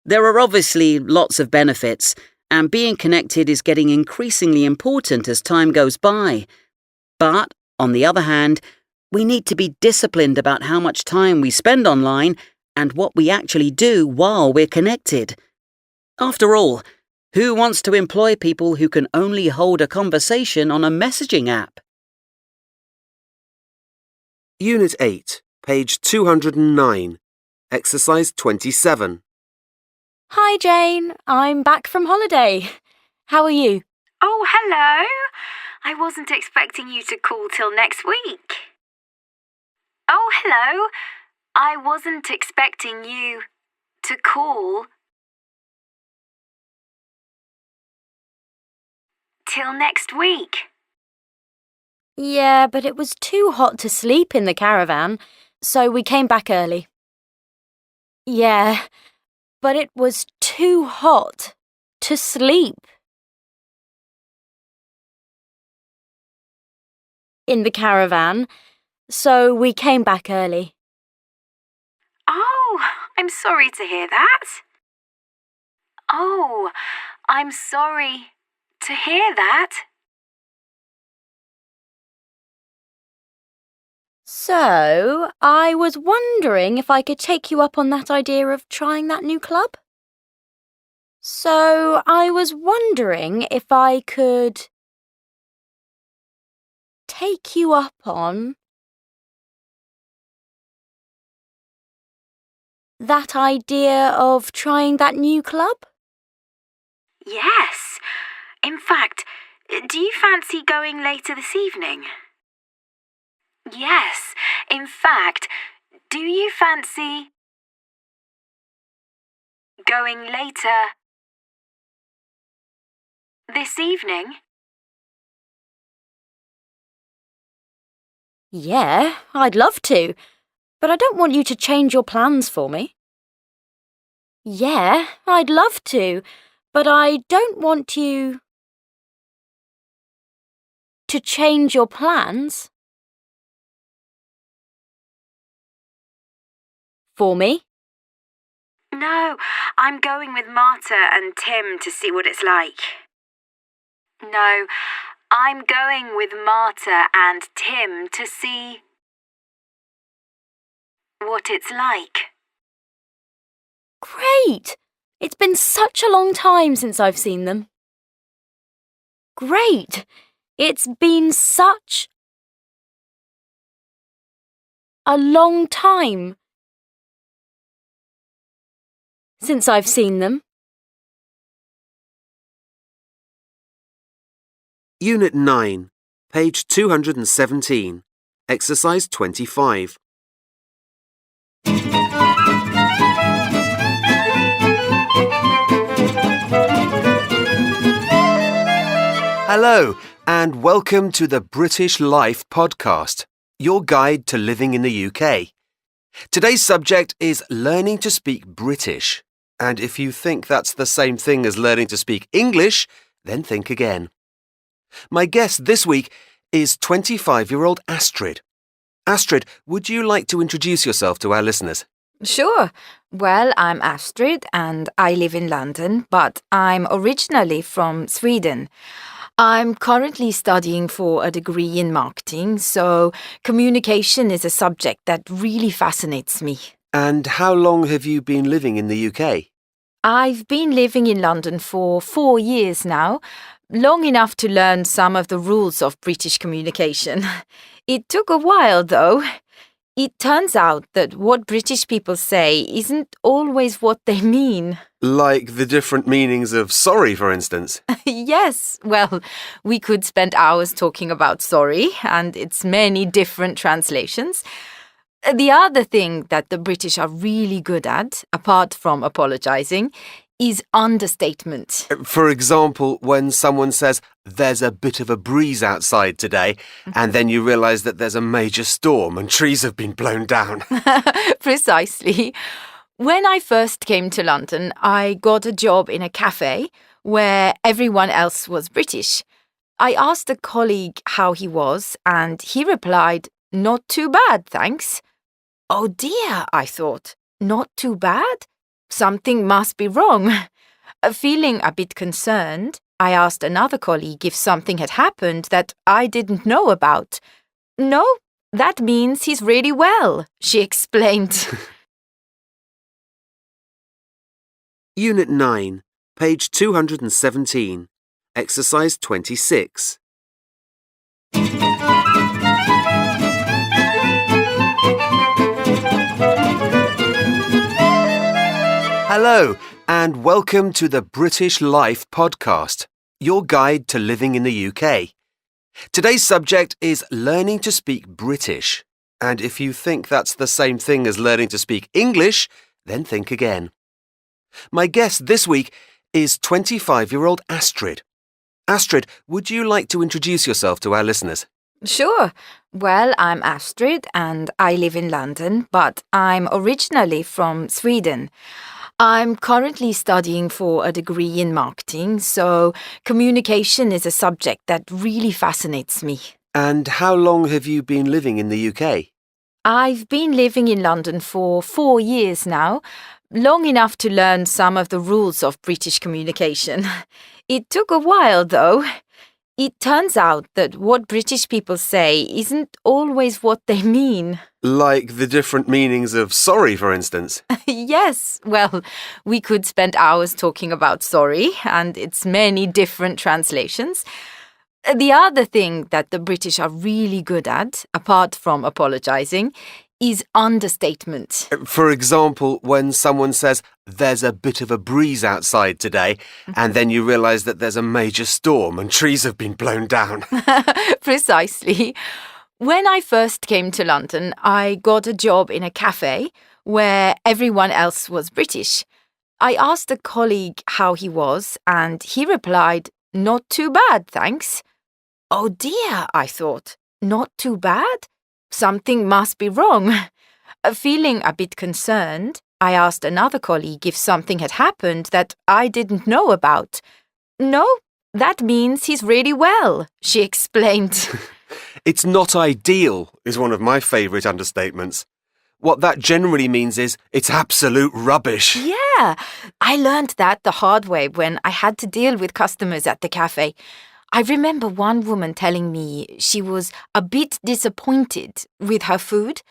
There are obviously lots of benefits, and being connected is getting increasingly important as time goes by. But, on the other hand, we need to be disciplined about how much time we spend online and what we actually do while we're connected. After all, who wants to employ people who can only hold a conversation on a messaging app? Unit 8, page 209, exercise 27. Hi, Jane. I'm back from holiday. How are you? Oh, hello. I wasn't expecting you to call till next week. Oh, hello. I wasn't expecting you to call till next week. Yeah, but it was too hot to sleep in the caravan, so we came back early. Yeah, but it was too hot to sleep in the caravan, so we came back early. Oh, I'm sorry to hear that. Oh, I'm sorry to hear that. So, I was wondering if I could take you up on that idea of trying that new club. So, I was wondering if I could take you up on that idea of trying that new club? Yes. In fact, do you fancy going later this evening? Yes. In fact, do you fancy going later this evening? Yeah, I'd love to, but I don't want you to change your plans for me. Yeah, I'd love to, but I don't want you to change your plans for me. No, I'm going with Marta and Tim to see what it's like. No, I'm going with Marta and Tim to see what it's like. Great! It's been such a long time since I've seen them. Great! It's been such a long time since I've seen them. Unit 9, page 217, exercise 25. Hello, and welcome to the British Life podcast, your guide to living in the UK. Today's subject is learning to speak British, and if you think that's the same thing as learning to speak English, then think again. My guest this week is 25-year-old Astrid. Astrid, would you like to introduce yourself to our listeners? Sure. Well, I'm Astrid and I live in London, but I'm originally from Sweden. I'm currently studying for a degree in marketing, so communication is a subject that really fascinates me. And how long have you been living in the UK? I've been living in London for 4 years now, long enough to learn some of the rules of British communication. It took a while, though. It turns out that what British people say isn't always what they mean. Like the different meanings of sorry, for instance. Yes, well, we could spend hours talking about sorry and its many different translations. The other thing that the British are really good at, apart from apologising, is understatement. For example, when someone says, there's a bit of a breeze outside today, and then you realise that there's a major storm and trees have been blown down. Precisely. When I first came to London, I got a job in a cafe where everyone else was British. I asked a colleague how he was, and he replied, "Not too bad, thanks." Oh dear, I thought. Not too bad? Something must be wrong. Feeling a bit concerned, I asked another colleague if something had happened that I didn't know about. "No, that means he's really well," she explained. Unit 9, page 217, exercise 26. Hello, and welcome to the British Life podcast, your guide to living in the UK. Today's subject is learning to speak British. And if you think that's the same thing as learning to speak English, then think again. My guest this week is 25-year-old Astrid. Astrid, would you like to introduce yourself to our listeners? Sure. Well, I'm Astrid and I live in London, but I'm originally from Sweden. I'm currently studying for a degree in marketing, so communication is a subject that really fascinates me. And how long have you been living in the UK? I've been living in London for 4 years now, long enough to learn some of the rules of British communication. It took a while, though. It turns out that what British people say isn't always what they mean. Like the different meanings of sorry, for instance. Yes, well, we could spend hours talking about sorry and its many different translations. The other thing that the British are really good at, apart from apologising, is understatement. For example, when someone says, "There's a bit of a breeze outside today," and then you realise that there's a major storm and trees have been blown down. Precisely. When I first came to London, I got a job in a cafe where everyone else was British. I asked a colleague how he was, and he replied, "Not too bad, thanks." Oh dear, I thought. Not too bad? Something must be wrong. Feeling a bit concerned, I asked another colleague if something had happened that I didn't know about. "No, that means he's really well," she explained. It's not ideal is one of my favourite understatements. What that generally means is it's absolute rubbish. Yeah, I learned that the hard way when I had to deal with customers at the cafe. I remember one woman telling me she was a bit disappointed with her food.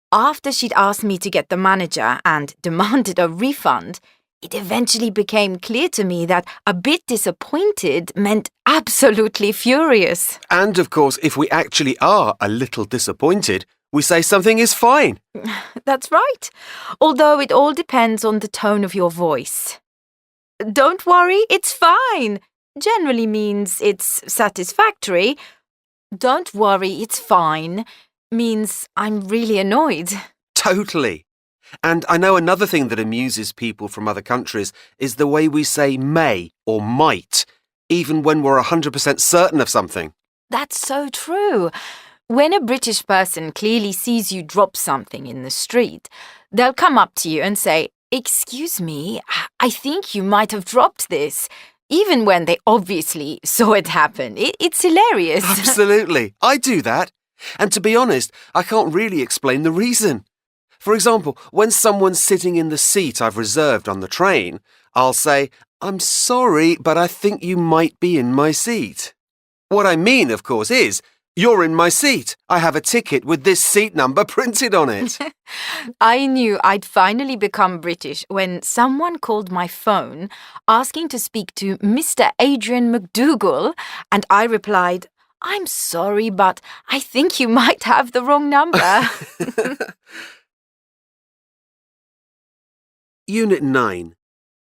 After she'd asked me to get the manager and demanded a refund, it eventually became clear to me that a bit disappointed meant absolutely furious. And of course, if we actually are a little disappointed, we say something is fine. That's right, although it all depends on the tone of your voice. "Don't worry, it's fine" generally means it's satisfactory. "Don't worry, it's fine" means I'm really annoyed. Totally. And I know another thing that amuses people from other countries is the way we say may or might, even when we're 100% certain of something. That's so true. When a British person clearly sees you drop something in the street, they'll come up to you and say, "Excuse me, I think you might have dropped this," even when they obviously saw it happen. It's hilarious. Absolutely. I do that. And to be honest, I can't really explain the reason. For example, when someone's sitting in the seat I've reserved on the train, I'll say, "I'm sorry, but I think you might be in my seat." What I mean, of course, is, "You're in my seat. I have a ticket with this seat number printed on it." I knew I'd finally become British when someone called my phone asking to speak to Mr. Adrian McDougall, and I replied, "I'm sorry, but I think you might have the wrong number." Unit 9,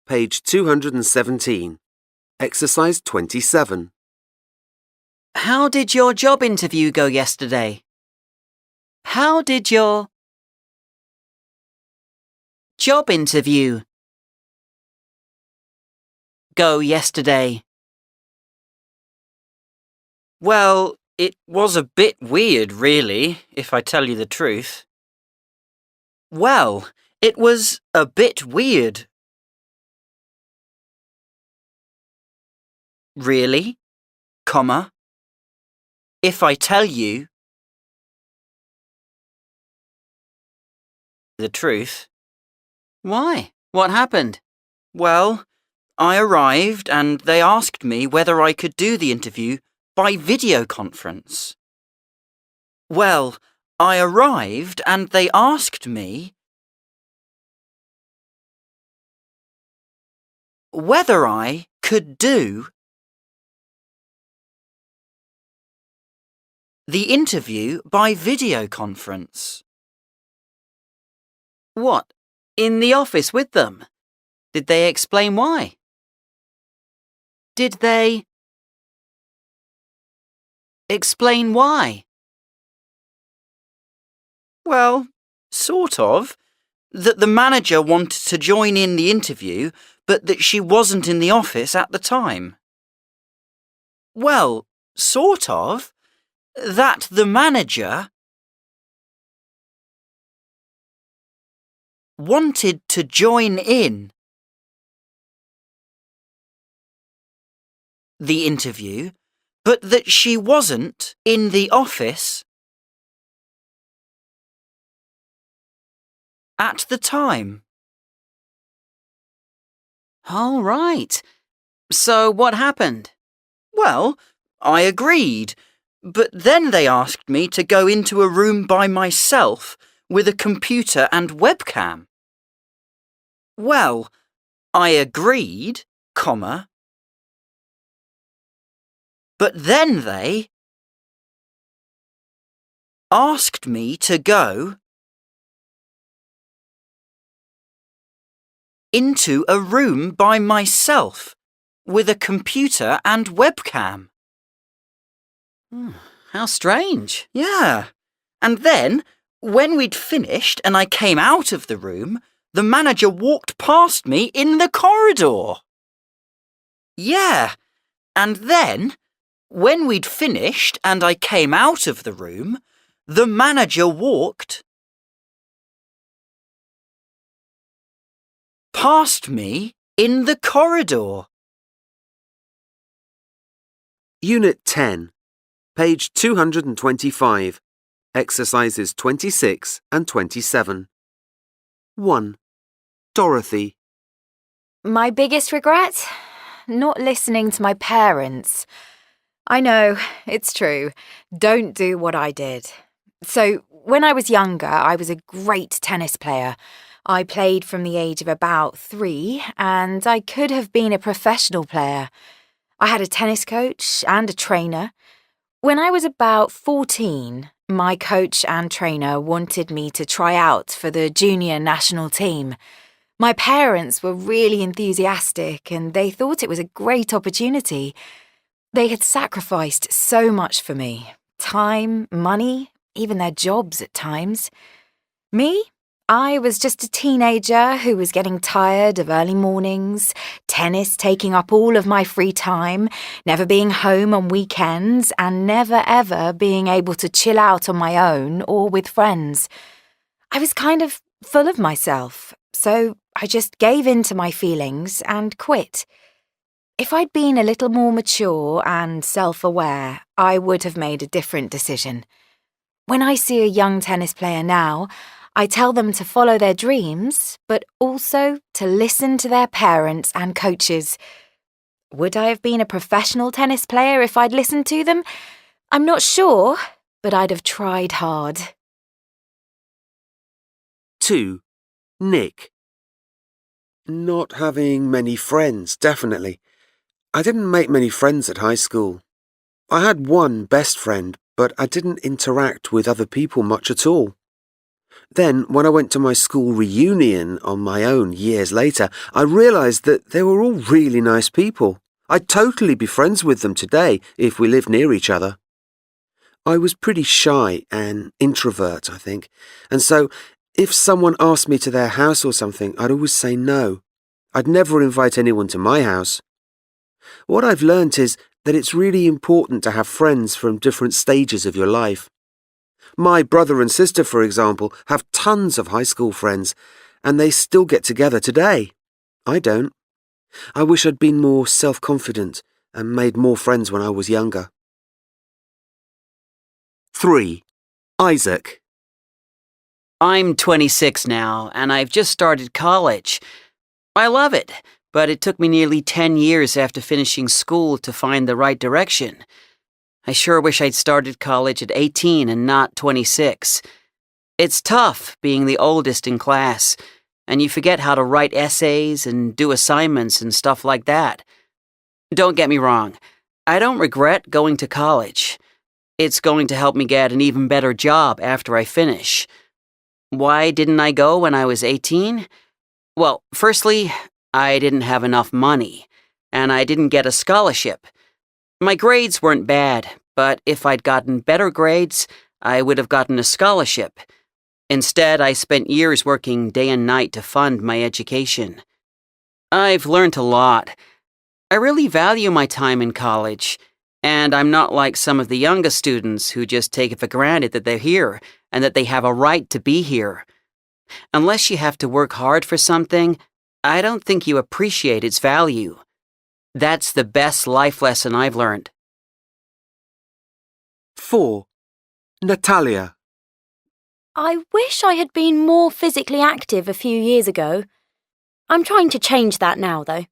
page 217, exercise 27. How did your job interview go yesterday? How did your job interview go yesterday? Well, it was a bit weird, really, if I tell you the truth. Well, It was a bit weird. Really? Comma. If I tell you the truth. Why? What happened? Well, I arrived and they asked me whether I could do the interview by video conference. Well, I arrived and they asked me whether I could do the interview by video conference. What? In the office with them? Did they explain why? Did they explain why? Well, sort of. That the manager wanted to join in the interview, but that she wasn't in the office at the time. Well, sort of. That the manager wanted to join in the interview, but that she wasn't in the office at the time. All right. So what happened? Well, I agreed, but then they asked me to go into a room by myself with a computer and webcam. Well, I agreed, comma, but then they asked me to go into a room by myself with a computer and webcam. How strange. Yeah. And then, when we'd finished and I came out of the room, the manager walked past me in the corridor. Yeah. And then, when we'd finished and I came out of the room, the manager walked past me in the corridor. Unit 10, page 225, exercises 26 and 27. 1. Dorothy. My biggest regret? Not listening to my parents. I know, it's true. Don't do what I did. So, when I was younger, I was a great tennis player. I played from the age of about 3, and I could have been a professional player. I had a tennis coach and a trainer. When I was about 14, my coach and trainer wanted me to try out for the junior national team. My parents were really enthusiastic and they thought it was a great opportunity. They had sacrificed so much for me. Time, money, even their jobs at times. Me? I was just a teenager who was getting tired of early mornings, tennis taking up all of my free time, never being home on weekends, and never ever being able to chill out on my own or with friends. I was kind of full of myself, so I just gave in to my feelings and quit. If I'd been a little more mature and self-aware, I would have made a different decision. When I see a young tennis player now, I tell them to follow their dreams, but also to listen to their parents and coaches. Would I have been a professional tennis player if I'd listened to them? I'm not sure, but I'd have tried hard. 2. Nick. Not having many friends, definitely. I didn't make many friends at high school. I had one best friend, but I didn't interact with other people much at all. Then, when I went to my school reunion on my own years later, I realised that they were all really nice people. I'd totally be friends with them today if we lived near each other. I was pretty shy and introvert, I think, and so if someone asked me to their house or something, I'd always say no. I'd never invite anyone to my house. What I've learnt is that it's really important to have friends from different stages of your life. My brother and sister, for example, have tons of high school friends, and they still get together today. I don't. I wish I'd been more self-confident and made more friends when I was younger. 3. Isaac. I'm 26 now, and I've just started college. I love it, but it took me nearly 10 years after finishing school to find the right direction. I sure wish I'd started college at 18 and not 26. It's tough being the oldest in class, and you forget how to write essays and do assignments and stuff like that. Don't get me wrong, I don't regret going to college. It's going to help me get an even better job after I finish. Why didn't I go when I was 18? Well, firstly, I didn't have enough money, and I didn't get a scholarship. My grades weren't bad, but if I'd gotten better grades, I would have gotten a scholarship. Instead, I spent years working day and night to fund my education. I've learned a lot. I really value my time in college, and I'm not like some of the younger students who just take it for granted that they're here and that they have a right to be here. Unless you have to work hard for something, I don't think you appreciate its value. That's the best life lesson I've learned. 4. Natalia. I wish I had been more physically active a few years ago. I'm trying to change that now, though.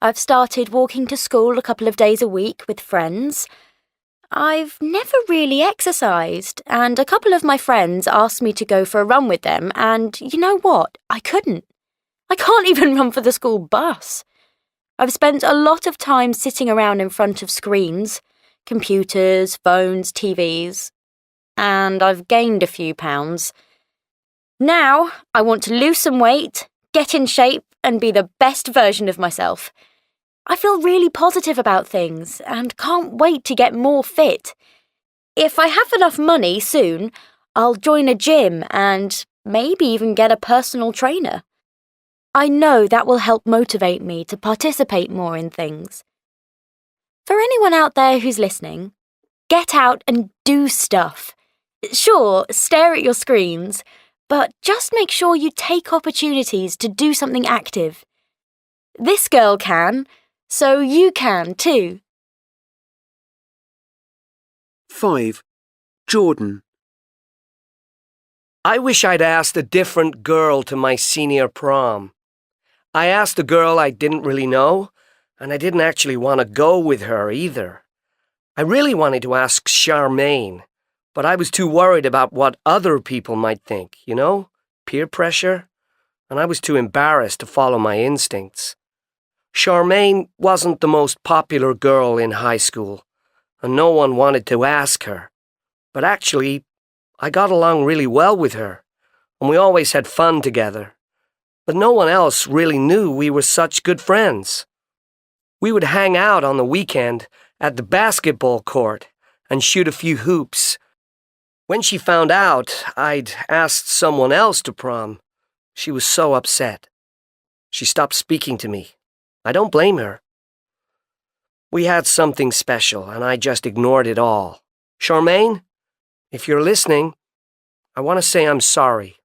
I've started walking to school a couple of days a week with friends. I've never really exercised, and a couple of my friends asked me to go for a run with them, and you know what? I couldn't. I can't even run for the school bus. I've spent a lot of time sitting around in front of screens, computers, phones, TVs, and I've gained a few pounds. Now, I want to lose some weight, get in shape, and be the best version of myself. I feel really positive about things and can't wait to get more fit. If I have enough money soon, I'll join a gym and maybe even get a personal trainer. I know that will help motivate me to participate more in things. For anyone out there who's listening, get out and do stuff. Sure, stare at your screens, but just make sure you take opportunities to do something active. This girl can, so you can too. 5. Jordan. I wish I'd asked a different girl to my senior prom. I asked a girl I didn't really know, and I didn't actually want to go with her either. I really wanted to ask Charmaine, but I was too worried about what other people might think, peer pressure, and I was too embarrassed to follow my instincts. Charmaine wasn't the most popular girl in high school, and no one wanted to ask her. But actually, I got along really well with her, and we always had fun together. But no one else really knew we were such good friends. We would hang out on the weekend at the basketball court and shoot a few hoops. When she found out I'd asked someone else to prom, she was so upset. She stopped speaking to me. I don't blame her. We had something special, and I just ignored it all. Charmaine, if you're listening, I want to say I'm sorry.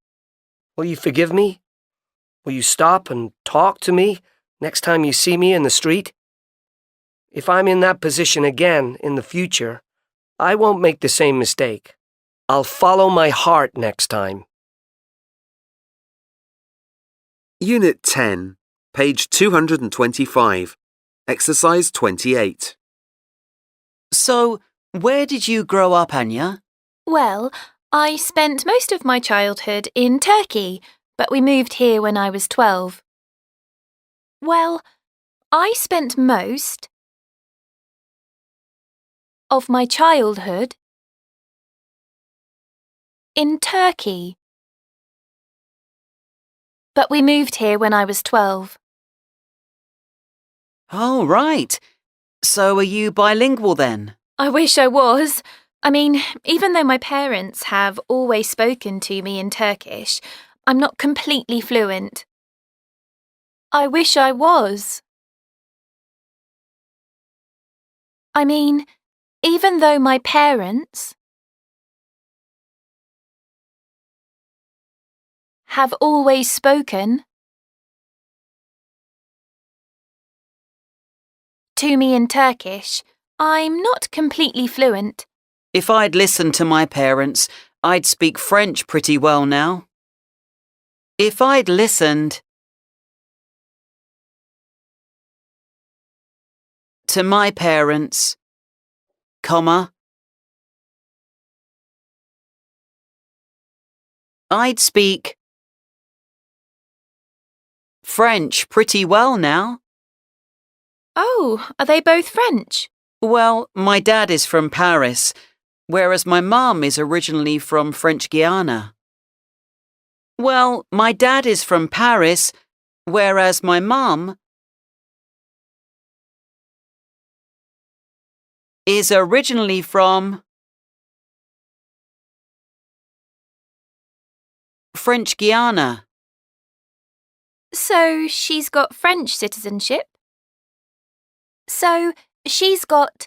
Will you forgive me? Will you stop and talk to me next time you see me in the street? If I'm in that position again in the future, I won't make the same mistake. I'll follow my heart next time. Unit 10, page 225, exercise 28. So, where did you grow up, Anya? Well, I spent most of my childhood in Turkey, but we moved here when I was 12. Well, I spent most of my childhood in Turkey, but we moved here when I was 12. Oh, right. So are you bilingual then? I wish I was. I mean, even though my parents have always spoken to me in Turkish, I'm not completely fluent. I wish I was. I mean, even though my parents have always spoken to me in Turkish. I'm not completely fluent. If I'd listened to my parents, I'd speak French pretty well now. If I'd listened to my parents, comma, I'd speak French pretty well now. Oh, are they both French? Well, my dad is from Paris, whereas my mum is originally from French Guiana. Well, my dad is from Paris, whereas my mum is originally from French Guiana. So she's got French citizenship? So she's got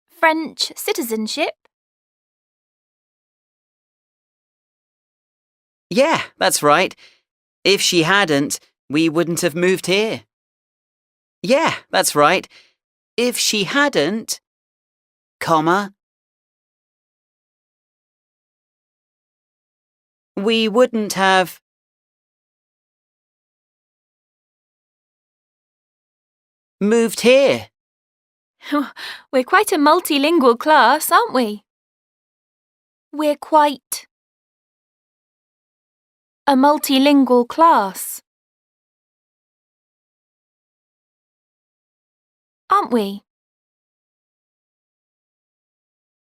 French citizenship? Yeah, that's right. If she hadn't, we wouldn't have moved here. Yeah, that's right. If she hadn't, comma, we wouldn't have moved here. We're quite a multilingual class, aren't we? We're quite a multilingual class, aren't we?